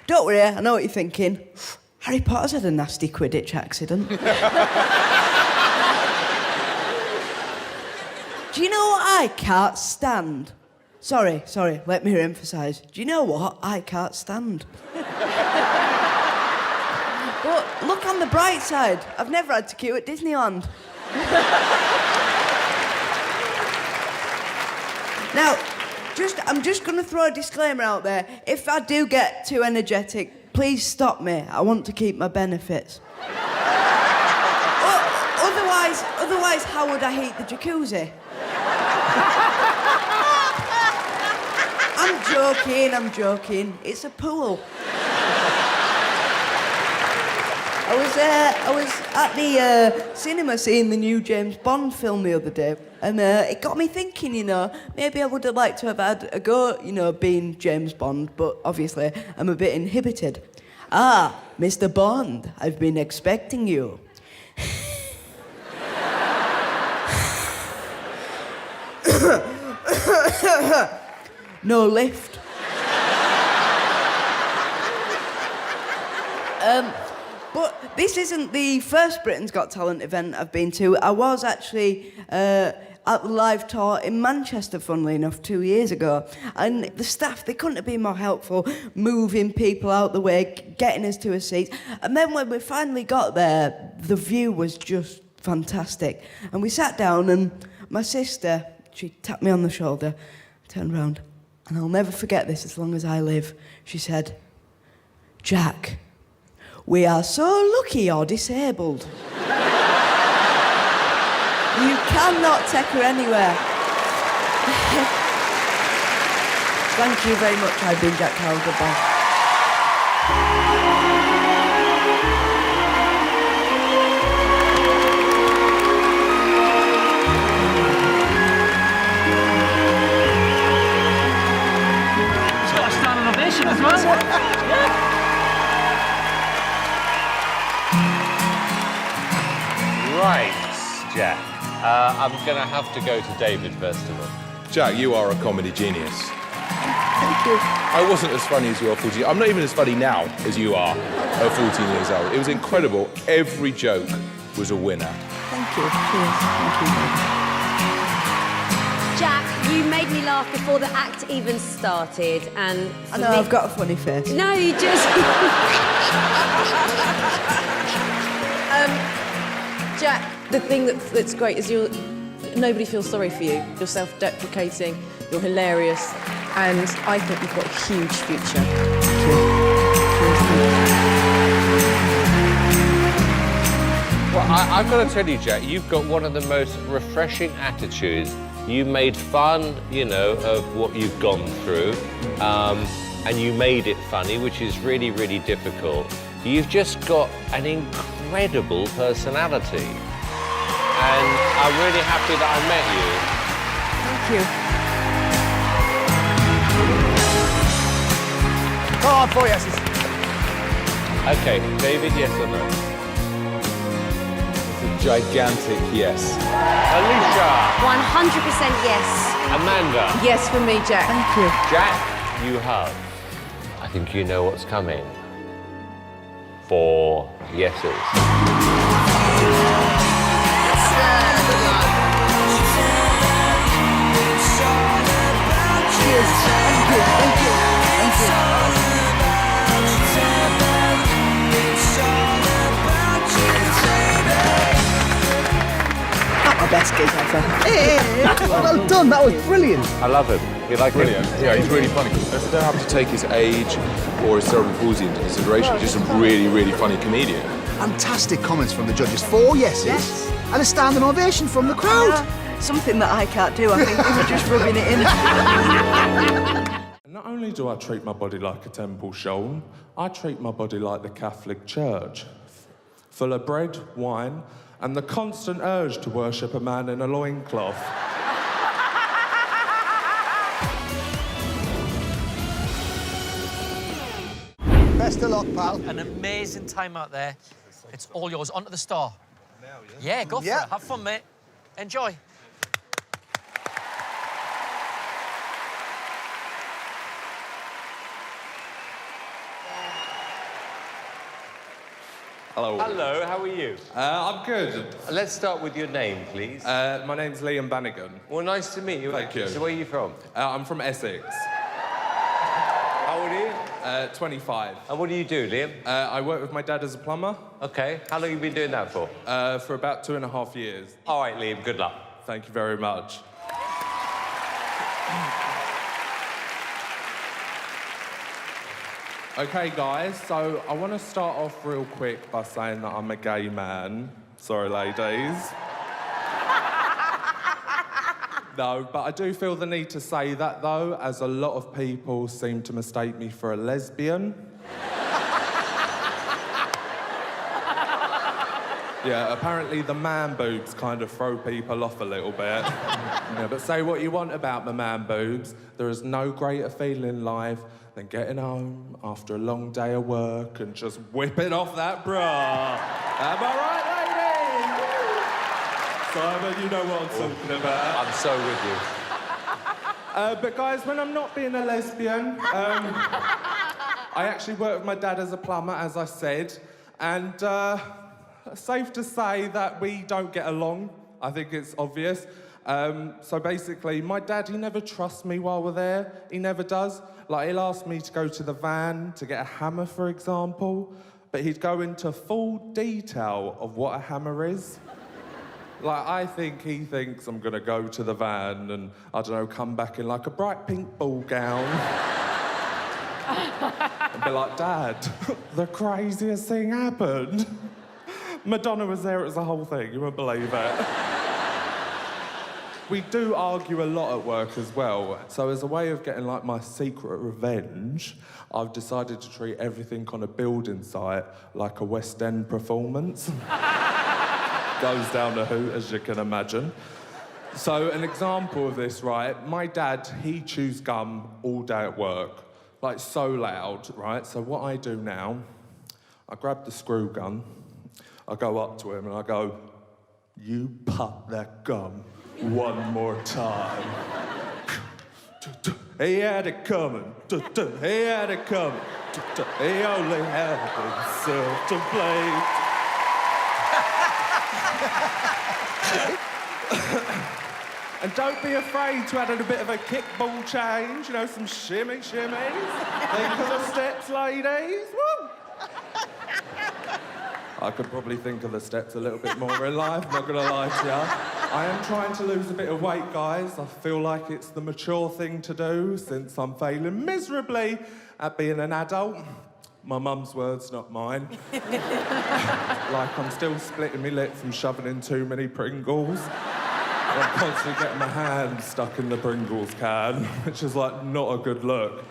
Don't worry, I know what you're thinking. Harry Potter's had a nasty Quidditch accident. Do you know what I can't stand? Sorry, let me emphasise. Do you know what I can't stand? But look on the bright side. I've never had to queue at Disneyland. Now, I'm just going to throw a disclaimer out there. If I do get too energetic, please stop me. I want to keep my benefits. Otherwise, how would I heat the jacuzzi? I'm joking. It's a pool. I was at the cinema seeing the new James Bond film the other day, and it got me thinking, you know, maybe I would have liked to have had a go, you know, being James Bond, but obviously I'm a bit inhibited. Ah, Mr. Bond, I've been expecting you. No lift. But this isn't the first Britain's Got Talent event I've been to. I was actually at the live tour in Manchester, funnily enough, 2 years ago. And the staff, they couldn't have been more helpful, moving people out the way, getting us to a seat. And then when we finally got there, the view was just fantastic. And we sat down and my sister, she tapped me on the shoulder, turned round, and I'll never forget this as long as I live. She said, "Jack, we are so lucky you're disabled. You cannot take her anywhere." Thank you very much. I've been Jack Carroll. Goodbye. It's got a standing ovation as well. Right, Jack. I'm going to have to go to David first of all. Jack, you are a comedy genius. Thank you. I wasn't as funny as you are 14. I'm not even as funny now as you are at 14 years old. It was incredible. Every joke was a winner. Thank you. Cheers. Thank you. Jack, You made me laugh before the act even started, and I know, I've got a funny face. No, you just... Jack, the thing that's great is nobody feels sorry for you. You're self-deprecating, you're hilarious, and I think you've got a huge future. Well, I've got to tell you, Jack, you've got one of the most refreshing attitudes. You made fun, you know, of what you've gone through, and you made it funny, which is really, really difficult. You've just got an incredible personality. And I'm really happy that Come on, 4 yeses. I met you. Okay, David, yes or no? Gigantic yes. Alicia. 100% yes. Amanda. Yes for me, Jack. Thank you. Jack, you have. I think you know what's coming. 4 yeses. Not my best gig ever. Well done, that was brilliant. I love him. You like Brilliant. him? Yeah, he's really funny. You don't have to take his age or his cerebral palsy into consideration. He's just a really, really funny comedian. Fantastic comments from the judges. 4 yeses. Yes. And a standing ovation from the crowd. Something that I can't do. I think we were just rubbing it in. Not only do I treat my body like a temple shown, I treat my body like the Catholic Church. Full of bread, wine, and the constant urge to worship a man in a loincloth. Best of luck, pal. An amazing time out there. It's all yours. On to the star. Yeah, go for it. Have fun, mate. Enjoy. Hello. Hello, how are you? I'm good. Let's start with your name, please. My name's Liam Bannigan. Well, nice to meet you. Thank you. So where are you from? I'm from Essex. How old are you? 25. And what do you do, Liam? I work with my dad as a plumber. Okay. How long have you been doing that for? For about 2.5 years. All right, Liam, good luck. Thank you very much. Okay, guys, so I want to start off real quick by saying that I'm a gay man. Sorry, ladies. No, but I do feel the need to say that, though, as a lot of people seem to mistake me for a lesbian. Yeah, apparently the man boobs kind of throw people off a little bit. Yeah, but say what you want about my man boobs, there is no greater feeling in life than getting home after a long day of work and just whipping off that bra. Am I right, ladies? Simon, you know what I'm talking about. I'm so with you. But guys, when I'm not being a lesbian, I actually work with my dad as a plumber, as I said, and safe to say that we don't get along. I think it's obvious. So basically, my dad, he never trusts me while we're there. He never does. Like, he'll ask me to go to the van to get a hammer, for example, but he'd go into full detail of what a hammer is. Like, I think he thinks I'm gonna go to the van and, I don't know, come back in like a bright pink ball gown. And be like, Dad, the craziest thing happened. Madonna was there, it was the whole thing, you won't believe it. We do argue a lot at work as well. So as a way of getting like my secret revenge, I've decided to treat everything on a building site like a West End performance. Goes down a hoot, as you can imagine. So an example of this, right? My dad, he chews gum all day at work. Like, so loud, right? So what I do now, I grab the screw gun, I go up to him and I go, you pop that gum one more time. He had it coming. He had it coming. He only had himself to blame. And don't be afraid to add in a bit of a kickball change, you know, some shimmies. Think of the steps, ladies. Woo! I could probably think of the steps a little bit more in life, not gonna lie to you. I am trying to lose a bit of weight, guys. I feel like it's the mature thing to do since I'm failing miserably at being an adult. My mum's words, not mine. Like I'm still splitting my lip from shoving in too many Pringles. I'm constantly getting my hand stuck in the Pringles can, which is like not a good look.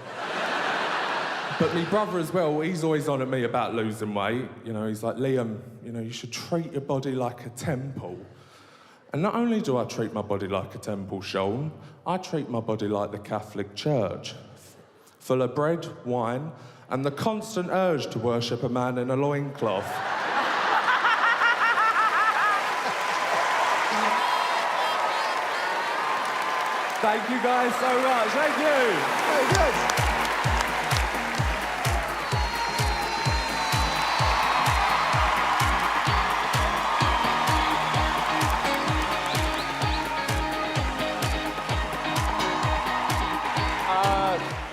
But my brother as well, he's always on at me about losing weight. You know, he's like, Liam, you know, you should treat your body like a temple. And not only do I treat my body like a temple, Sean, I treat my body like the Catholic Church. Full of bread, wine, and the constant urge to worship a man in a loincloth. Thank you guys so much. Thank you. Very good.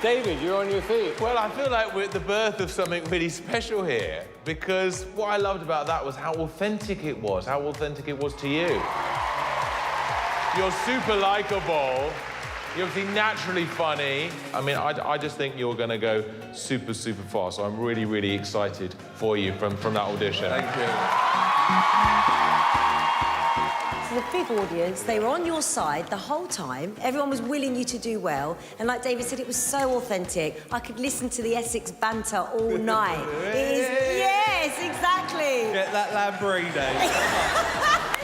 David, you're on your feet. Well, I feel like we're at the birth of something really special here, because what I loved about that was how authentic it was to you. You're super likable. You're obviously naturally funny. I mean, I just think you're going to go super, super far. So I'm really, really excited for you from that audition. Thank you. To the big audience, they were on your side the whole time. Everyone was willing you to do well. And like David said, it was so authentic. I could listen to the Essex banter all night. It is... Yes, exactly. Get that Lamborghini.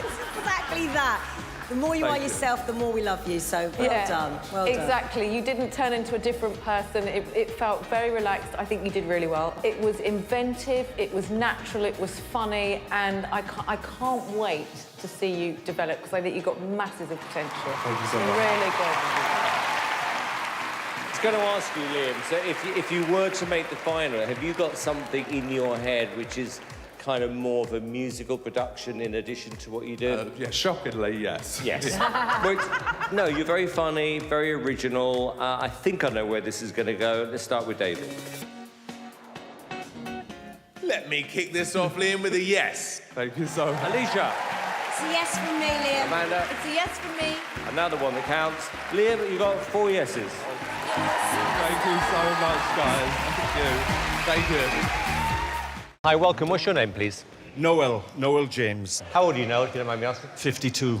It's exactly that. The more you are yourself, the more we love you, so well done. Well done. Exactly. You didn't turn into a different person. It felt very relaxed. I think you did really well. It was inventive, it was natural, it was funny, and I can't wait to see you develop, because I think you've got masses of potential. Thank you so much. Really good. I was going to ask you, Liam, so if you were to make the final, have you got something in your head which is kind of more of a musical production in addition to what you do? Yeah, shockingly, yes. Yes. No, you're very funny, very original. I think I know where this is going to go. Let's start with David. Let me kick this off, Liam, with a yes. Thank you so much. Alicia. It's a yes from me, Liam. Amanda. It's a yes from me. Another one that counts. Liam, you got 4 yeses. Thank you so much, guys. Thank you. Hi, welcome. What's your name, please? Noel James. How old are you, Noel, if you don't mind me asking? 52.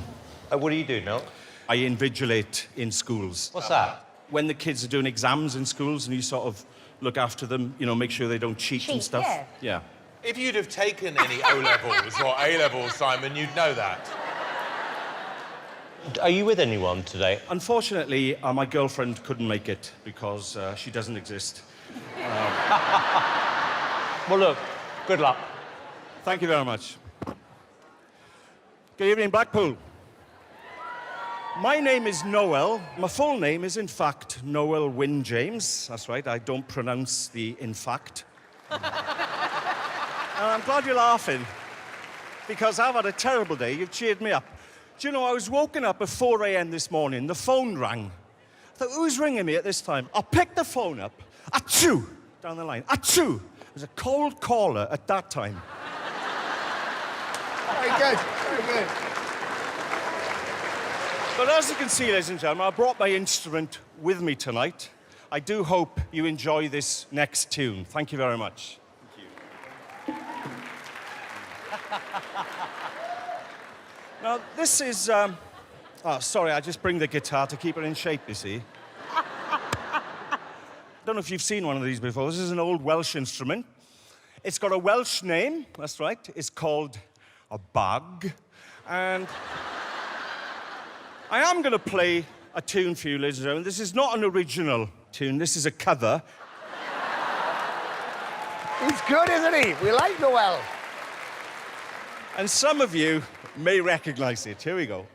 What do you do, Noel? I invigilate in schools. What's that? When the kids are doing exams in schools and you sort of look after them, you know, make sure they don't cheat and stuff. Yeah. If you'd have taken any O-levels or A-levels, Simon, you'd know that. Are you with anyone today? Unfortunately, my girlfriend couldn't make it because she doesn't exist. Well, look, good luck. Thank you very much. Good evening, Blackpool. My name is Noel. My full name is, in fact, Noel Wynne James. That's right, I don't pronounce the in fact. I'm glad you're laughing, because I've had a terrible day. You've cheered me up. Do you know, I was woken up at 4 a.m. this morning. The phone rang. I thought, who's ringing me at this time? I picked the phone up. Achoo! Down the line. Achoo! It was a cold caller at that time. Very good, very good. But as you can see, ladies and gentlemen, I brought my instrument with me tonight. I do hope you enjoy this next tune. Thank you very much. Thank you. Now, this is... Oh, sorry, I just bring the guitar to keep it in shape, you see. I don't know if you've seen one of these before. This is an old Welsh instrument. It's got a Welsh name, that's right. It's called a bag. And I am going to play a tune for you, ladies and gentlemen. This is not an original tune. This is a cover. He's good, isn't he? We like Noel. And some of you may recognize it. Here we go.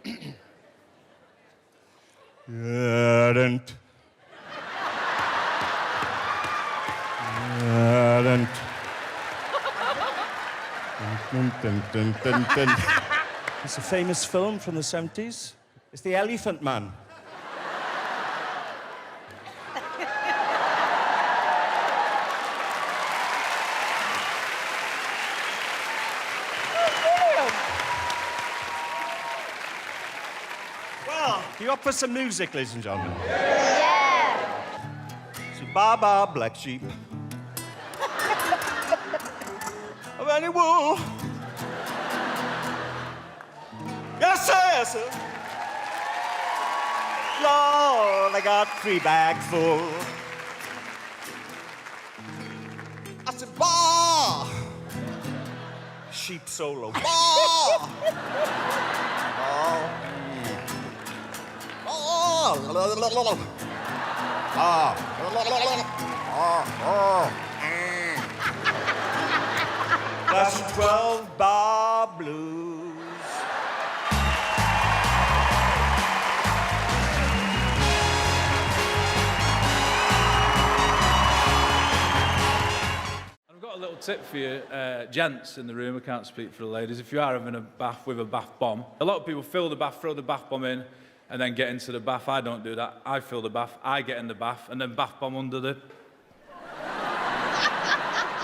It's a famous film from the 70s. It's the Elephant Man. Well, you up for some music, ladies and gentlemen? Yeah. So, ba-ba, black sheep. Of any wool. Yes, sir, yes, sir. Lord, I got 3 bags full. I said, bah! Sheep solo. Bah! Oh. Oh. That's 12 bar blues. I've got a little tip for you, gents in the room. I can't speak for the ladies. If you are having a bath with a bath bomb, a lot of people fill the bath, throw the bath bomb in, and then get into the bath. I don't do that. I fill the bath, I get in the bath, and then bath bomb under the...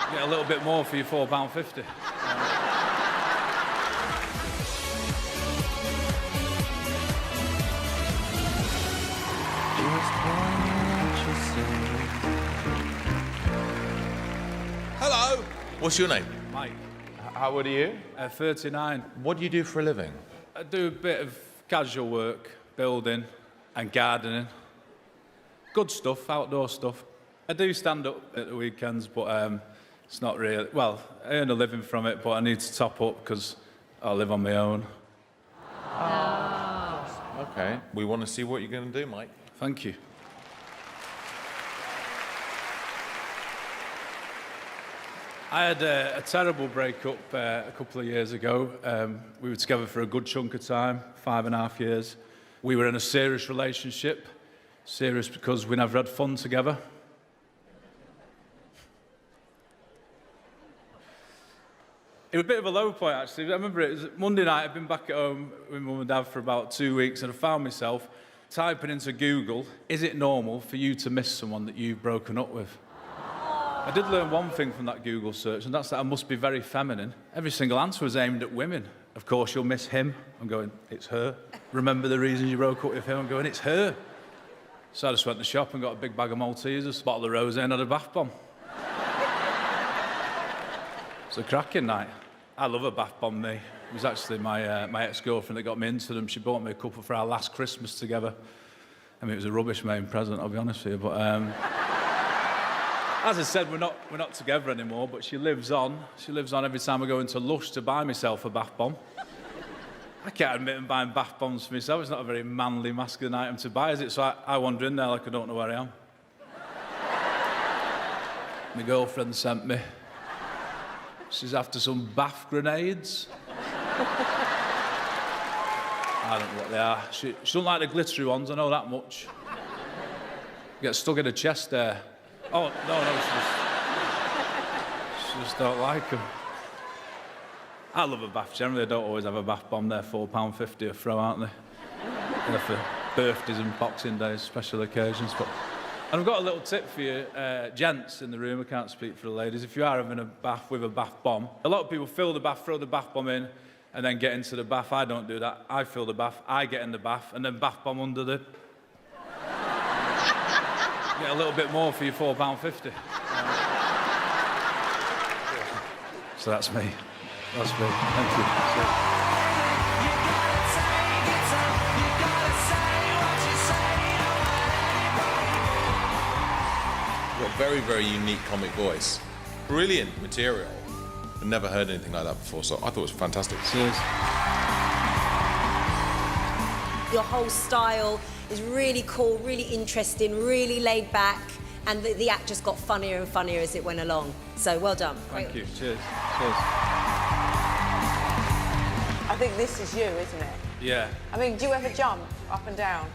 Get a little bit more for your £4.50. Hello. What's your name? Mike. How old are you? 39. What do you do for a living? I do a bit of casual work, building and gardening. Good stuff, outdoor stuff. I do stand up at the weekends, but it's not really... Well, I earn a living from it, but I need to top up because I live on my own. Okay. We want to see what you're going to do, Mike. Thank you. I had a terrible breakup a couple of years ago. We were together for a good chunk of time, 5.5 years. We were in a serious relationship. Serious because we never had fun together. It was a bit of a low point, actually. I remember it was Monday night. I'd been back at home with Mum and Dad for about 2 weeks, and I found myself typing into Google, is it normal for you to miss someone that you've broken up with? I did learn one thing from that Google search, and that's that I must be very feminine. Every single answer was aimed at women. Of course, you'll miss him. I'm going, it's her. Remember the reason you broke up with him? I'm going, it's her. So I just went to the shop and got a big bag of Maltesers, a bottle of rosé, and had a bath bomb. It's a cracking night. I love a bath bomb, me. It was actually my ex-girlfriend that got me into them. She bought me a couple for our last Christmas together. I mean, it was a rubbish main present, I'll be honest with you, but... As I said, we're not together anymore, but she lives on. She lives on every time I go into Lush to buy myself a bath bomb. I can't admit I'm buying bath bombs for myself. It's not a very manly, masculine item to buy, is it? So I wander in there like I don't know where I am. My girlfriend sent me. She's after some bath grenades. I don't know what they are. She don't like the glittery ones, I know that much. Get stuck in her chest there. Oh, no, she just don't like them. I love a bath. Generally, I don't always have a bath bomb. They're £4.50 a throw, aren't they? They're for birthdays and Boxing Days, special occasions. But... And I've got a little tip for you, gents in the room. I can't speak for the ladies. If you are having a bath with a bath bomb, a lot of people fill the bath, throw the bath bomb in, and then get into the bath. I don't do that. I fill the bath, I get in the bath, and then bath bomb under the... Get a little bit more for your £4.50. So that's me. That's me. Thank you. You've got a very, very unique comic voice. Brilliant material. I've never heard anything like that before, so I thought it was fantastic. Cheers. Your whole style is really cool, really interesting, really laid back, and the act just got funnier and funnier as it went along. So well done. Thank you. Cheers. Cheers. I think this is you, isn't it? Yeah. I mean, do you ever jump up and down?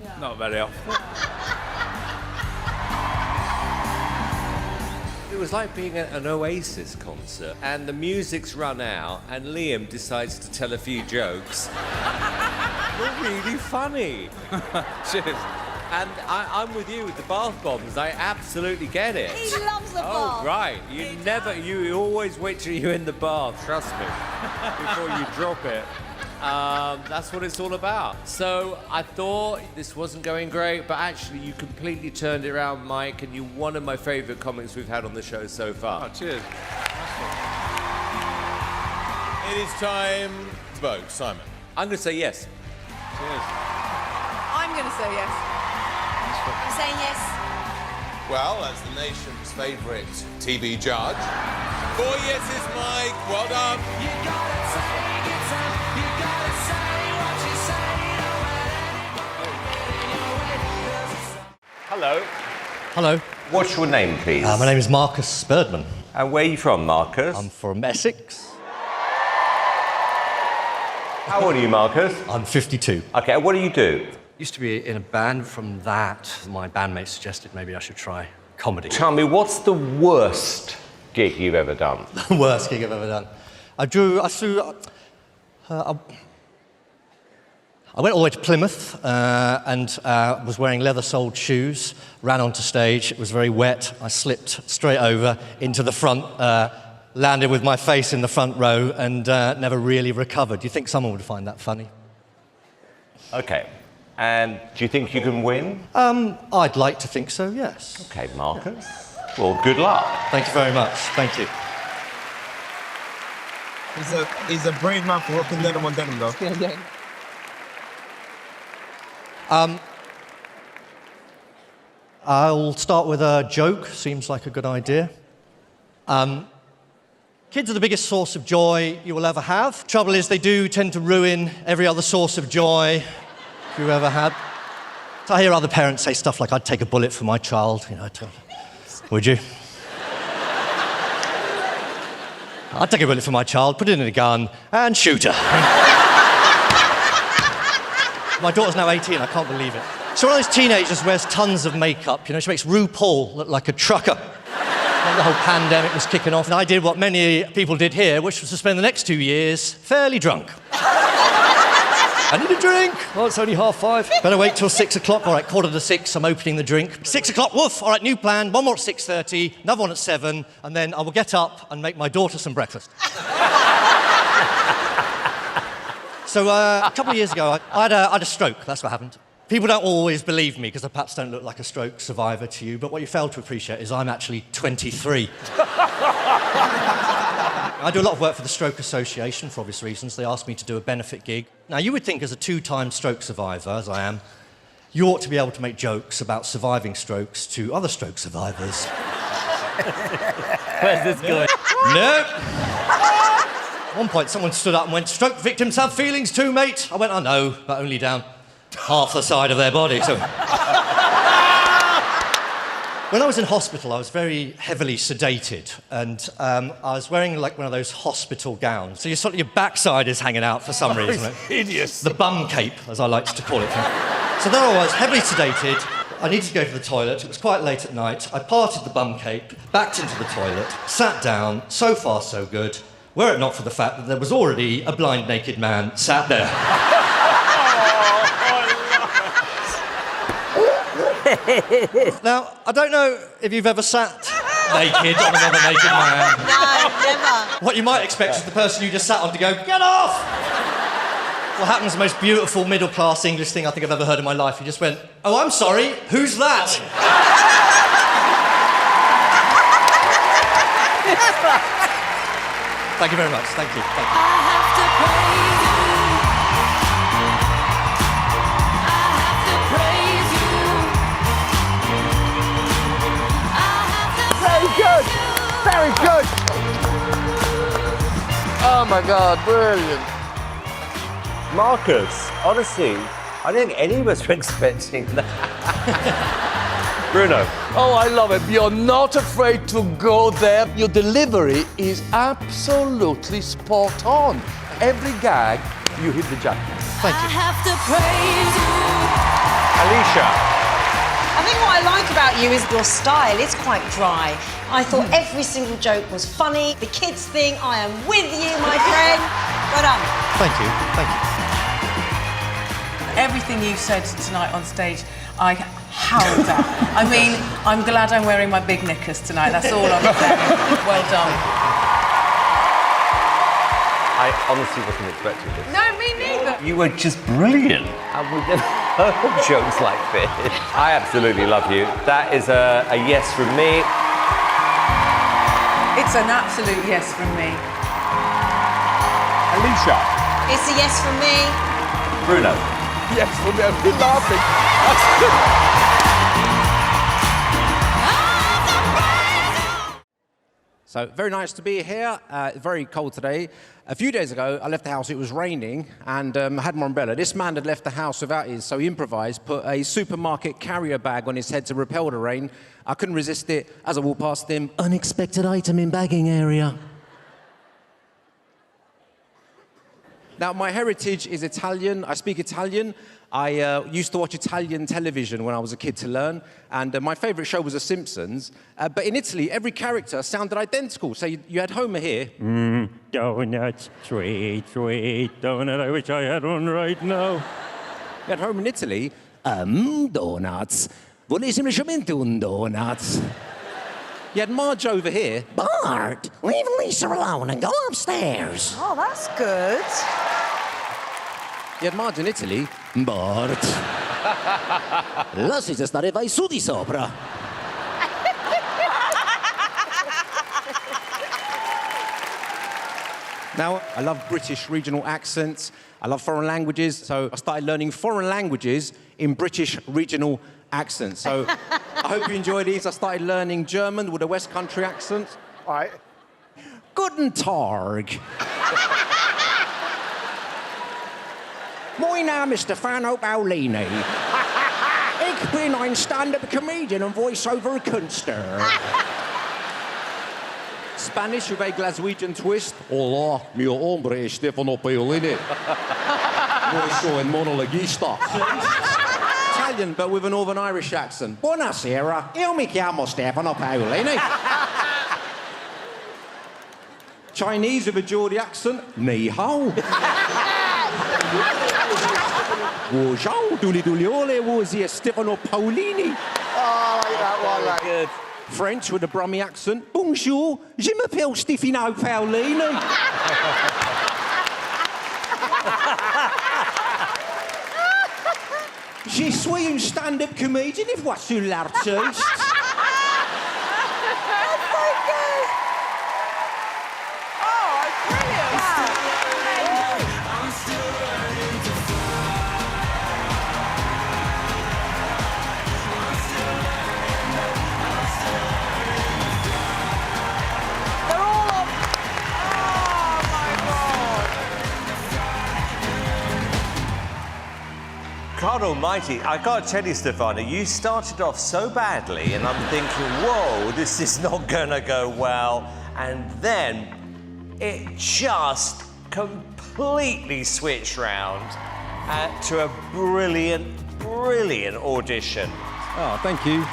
No. Not very often. It was like being at an Oasis concert, and the music's run out, and Liam decides to tell a few jokes. You're really funny. Cheers. And I'm with you with the bath bombs. I absolutely get it. He loves the Oh, bath. right. You always wait till you're in the bath, trust me, before you drop it. That's what it's all about. So I thought this wasn't going great, but actually you completely turned it around, Mike, and you're one of my favourite comics we've had on the show so far. Oh, cheers. It is time to vote. Simon. I'm going to say yes. Cheers. I'm going to say yes. I'm saying yes. Well, as the nation's favourite TV judge, 4 yeses, Mike. Well done. Hello. Hello. What's your name, please? My name is Marcus Birdman. And where are you from, Marcus? I'm from Essex. How old are you, Marcus? I'm 52. Okay, what do you do? Used to be in a band. From that, my bandmate suggested maybe I should try comedy. Tell me, what's the worst gig you've ever done? The worst gig I've ever done. I went all the way to Plymouth and was wearing leather-soled shoes, ran onto stage, it was very wet, I slipped straight over into the front, landed with my face in the front row and never really recovered. Do you think someone would find that funny? Okay, and do you think you can win? I'd like to think so, yes. Okay, Marcus. Well, good luck. Thank you very much, thank you. He's a brave man for working denim on denim, though. I'll start with a joke, seems like a good idea. Kids are the biggest source of joy you will ever have. Trouble is, they do tend to ruin every other source of joy you ever had. So I hear other parents say stuff like, I'd take a bullet for my child, you know. Would you? I'd take a bullet for my child, put it in a gun, and shoot her. My daughter's now 18, I can't believe it. So one of those teenagers wears tons of makeup, you know, she makes RuPaul look like a trucker. When the whole pandemic was kicking off, and I did what many people did here, which was to spend the next 2 years fairly drunk. I need a drink. Oh, it's only 5:30. Better wait till 6 o'clock. All right, 5:45, I'm opening the drink. 6 o'clock, woof. All right, new plan. One more at 6:30, another one at 7, and then I will get up and make my daughter some breakfast. So a couple of years ago, I had a stroke. That's what happened. People don't always believe me because I perhaps don't look like a stroke survivor to you, but what you fail to appreciate is I'm actually 23. I do a lot of work for the Stroke Association for obvious reasons. They asked me to do a benefit gig. Now, you would think as a 2-time stroke survivor, as I am, you ought to be able to make jokes about surviving strokes to other stroke survivors. Where's this going? No. At one point, someone stood up and went, "Stroke victims have feelings too, mate." I went, "I know, but only down half the side of their body." So, when I was in hospital, I was very heavily sedated, and I was wearing like one of those hospital gowns. So your backside is hanging out for some reason. Right? Hideous. The bum cape, as I like to call it. So there I was, heavily sedated. I needed to go to the toilet. It was quite late at night. I parted the bum cape, backed into the toilet, sat down. So far, so good. Were it not for the fact that there was already a blind, naked man sat there. Now, I don't know if you've ever sat naked on another naked man. No, never. What you might expect is the person you just sat on to go, "Get off!" What happens, the most beautiful middle-class English thing I think I've ever heard in my life. He just went, "Oh, I'm sorry, who's that?" Thank you very much, thank you. Thank you. Very good. Very good. Oh my God, brilliant. Marcus, honestly, I don't think any of us were expecting that. Bruno. Oh, I love it. You're not afraid to go there. Your delivery is absolutely spot on. Every gag, you hit the jackpot. Thank you. Alicia. I think what I like about you is your style is quite dry. I thought every single joke was funny. The kids thing, I am with you, my friend. Well done. Thank you, thank you. Everything you said tonight on stage, I howled at. I mean, I'm glad I'm wearing my big knickers tonight. That's all I'm saying. Well done. I honestly wasn't expecting this. No, me neither. You were just brilliant. And we've never heard jokes like this. I absolutely love you. That is a yes from me. It's an absolute yes from me. Alicia. It's a yes from me. Bruno. Yes, for me. I've been laughing. So, very nice to be here. Very cold today. A few days ago, I left the house. It was raining, and I had my umbrella. This man had left the house without his, so he improvised, put a supermarket carrier bag on his head to repel the rain. I couldn't resist it. As I walked past him, unexpected item in bagging area. Now, my heritage is Italian. I speak Italian. I used to watch Italian television when I was a kid to learn, and my favourite show was The Simpsons. But in Italy, every character sounded identical. So you had Homer here. Donuts, sweet, sweet donut. I wish I had one right now. You had Homer in Italy. Donuts. Vuole semplicemente un donut. You had Marge over here. Bart, leave Lisa alone and go upstairs. Oh, that's good. You had Marge in Italy. Bart. Lasci stare, vai su di sopra. Now, I love British regional accents. I love foreign languages, so I started learning foreign languages in British regional accents. So I hope you enjoy these. I started learning German with a West Country accent. All right. Guten Tag. My name is Stefano Paolini. Ich bin ein stand-up comedian and voice-over kunstner. Spanish with a Glaswegian twist. Hola, mio hombre es Stefano Paolini. Voice and monologuista. Italian, but with a Northern Irish accent. Buonasera, io mi chiamo Stefano Paolini. Chinese with a Geordie accent. Ni hao. Bonjour, dooley was here Stefano Paolini. Oh, I like that one. Like. Good. French with a Brummie accent. Bonjour, je m'appelle Stefano Paolini. Je suis un stand-up comedian, if what's your l'artiste. God almighty, I gotta tell you, Stefano, you started off so badly, and I'm thinking, whoa, this is not gonna go well. And then it just completely switched round to a brilliant, brilliant audition. Oh, thank you.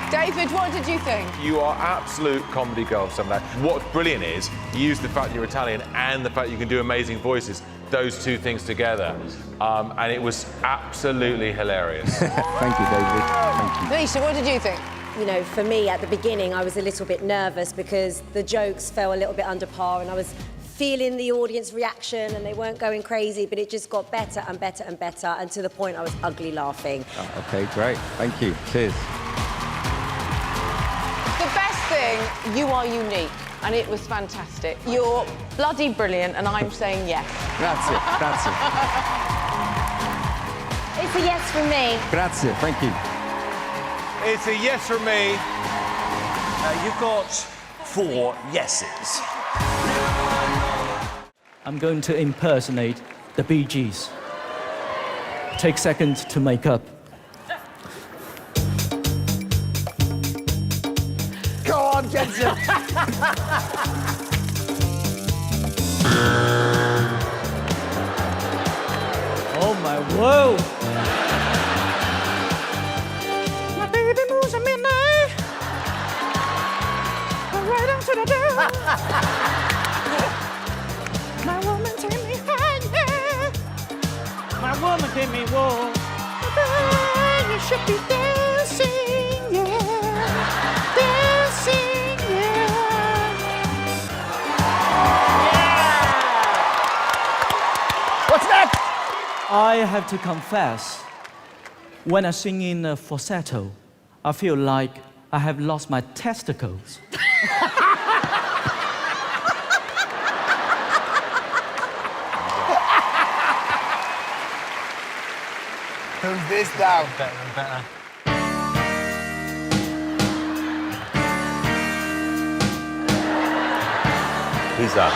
David, what did you think? You are absolute comedy gold, some of that. What's brilliant is you use the fact you're Italian and the fact you can do amazing voices. Those two things together, and it was absolutely hilarious. Thank you, David. Thank you. Lisa, what did you think? You know, for me, at the beginning, I was a little bit nervous because the jokes fell a little bit under par and I was feeling the audience reaction and they weren't going crazy, but it just got better and better and better, and to the point I was ugly laughing. Oh, okay, great. Thank you. Cheers. The best thing, you are unique, and it was fantastic. You're bloody brilliant, and I'm saying yes. Grazie, grazie. It's a yes from me. Grazie, thank you. It's a yes from me. You've got 4 yeses. I'm going to impersonate the Bee Gees. Take seconds to make up. Go on, Jensen. Oh my whoa! My baby moves at midnight. Right after the door. My woman take me higher. woman, give me wool. You should be dancing, yeah. Dancing, yeah. What's next? I have to confess, when I sing in falsetto, I feel like I have lost my testicles. Who's this now? Better and better. Who's that?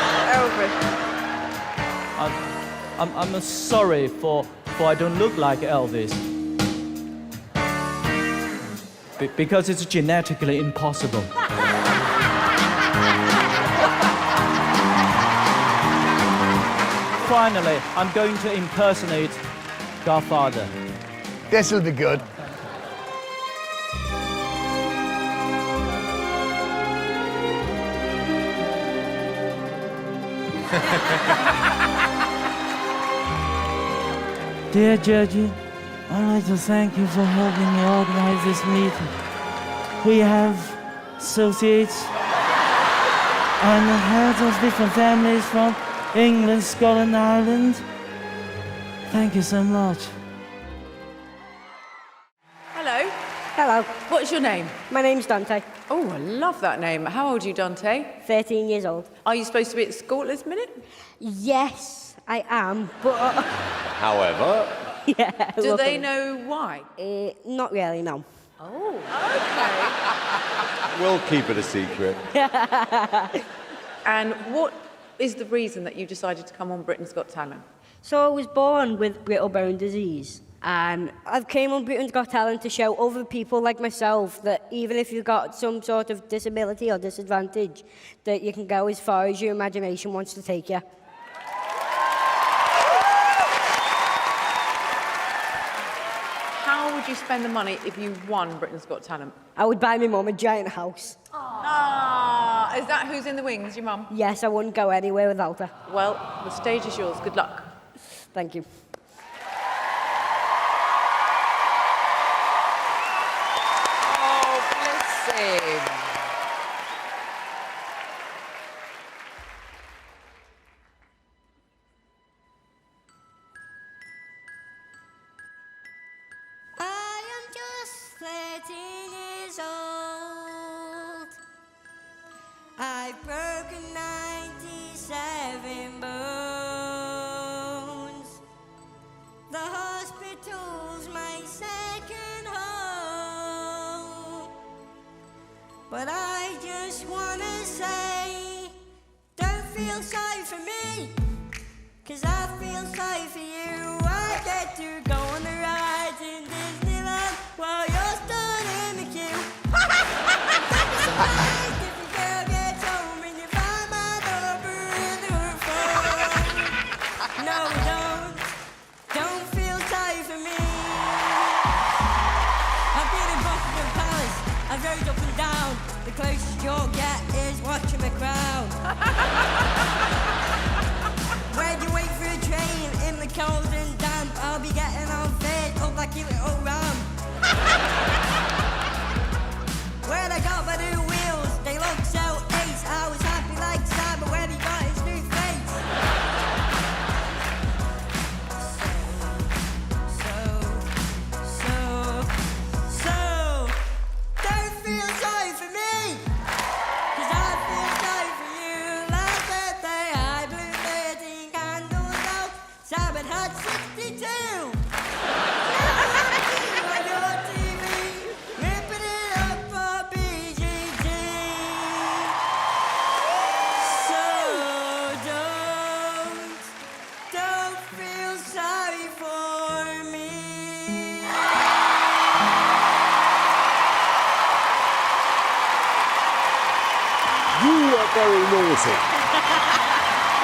I'm sorry for I don't look like Elvis. Because it's genetically impossible. Finally, I'm going to impersonate Godfather. This'll be good. Dear Judge, I'd like to thank you for helping me organize this meeting. We have associates and the heads of different families from England, Scotland, Ireland. Thank you so much. Hello. Hello. What's your name? My name's Dante. Oh, I love that name. How old are you, Dante? 13 years old. Are you supposed to be at school at this minute? Yes, I am, but... However... yeah. Do they know why? Not really, no. Oh, okay. We'll keep it a secret. And what is the reason that you decided to come on Britain's Got Talent? So I was born with brittle bone disease, and I've came on Britain's Got Talent to show other people like myself that even if you've got some sort of disability or disadvantage, that you can go as far as your imagination wants to take you. How would you spend the money if you won Britain's Got Talent? I would buy my mum a giant house. Ah, is that who's in the wings, your mum? Yes, I wouldn't go anywhere without her. Well, the stage is yours. Good luck. Thank you. Oh, bless him. I am just 13 years old. I've broken 97 bones. The hospital's my second home. But I just wanna say, don't feel sorry for me, 'cause I feel sorry for you. I get to go on the rides in Disneyland while you're stood in the queue. Don't be surprised if your girl gets home and you find my number in her phone. No, don't feel sorry for me. I've been in Buckingham Palace, I've rode up and down. The closest you'll get is watching the crowd. Where'd you wait for a train in the cold and damp? I'll be getting on fit up like you little ram. When I got my new wheels, they look so ace. I was happy like Sam when he got his new face. So, don't feel sorry for me, 'cause I feel sorry for you. Last birthday I blew 13 candles out. Simon had 62. On your TV, ripping it up for BGG. So don't feel sorry for me. You are very naughty.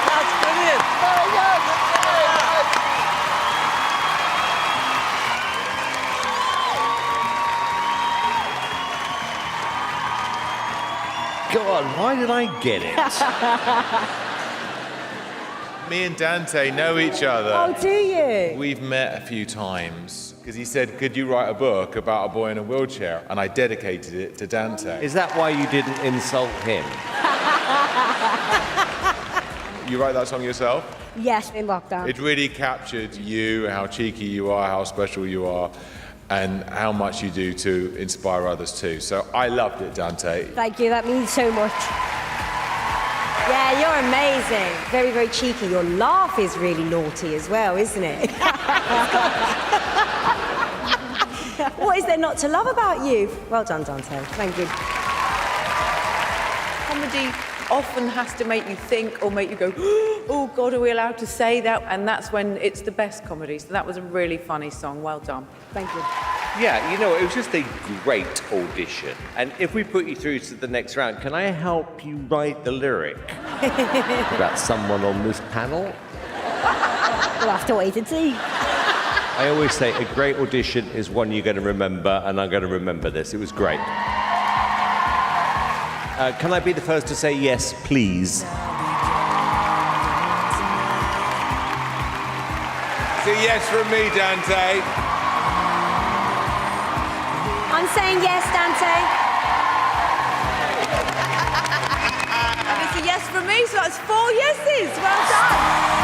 That's brilliant. God, why did I get it? Me and Dante know each other. Oh, do you? We've met a few times because he said, could you write a book about a boy in a wheelchair? And I dedicated it to Dante. Is that why you didn't insult him? You wrote that song yourself? Yes, in lockdown. It really captured you, how cheeky you are, how special you are, and how much you do to inspire others too. So I loved it, Dante. Thank you, that means so much. Yeah, you're amazing. Very, very cheeky. Your laugh is really naughty as well, isn't it? What is there not to love about you? Well done, Dante. Thank you. Comedy often has to make you think or make you go, oh, God, are we allowed to say that? And that's when it's the best comedy. So that was a really funny song. Well done. Thank you. Yeah, you know, it was just a great audition. And if we put you through to the next round, can I help you write the lyric about someone on this panel? We'll have to wait and see. I always say a great audition is one you're going to remember, and I'm going to remember this. It was great. Can I be the first to say yes, please? It's a yes from me, Dante. I'm saying yes, Dante. And it's a yes from me, so that's 4 yeses. Well done.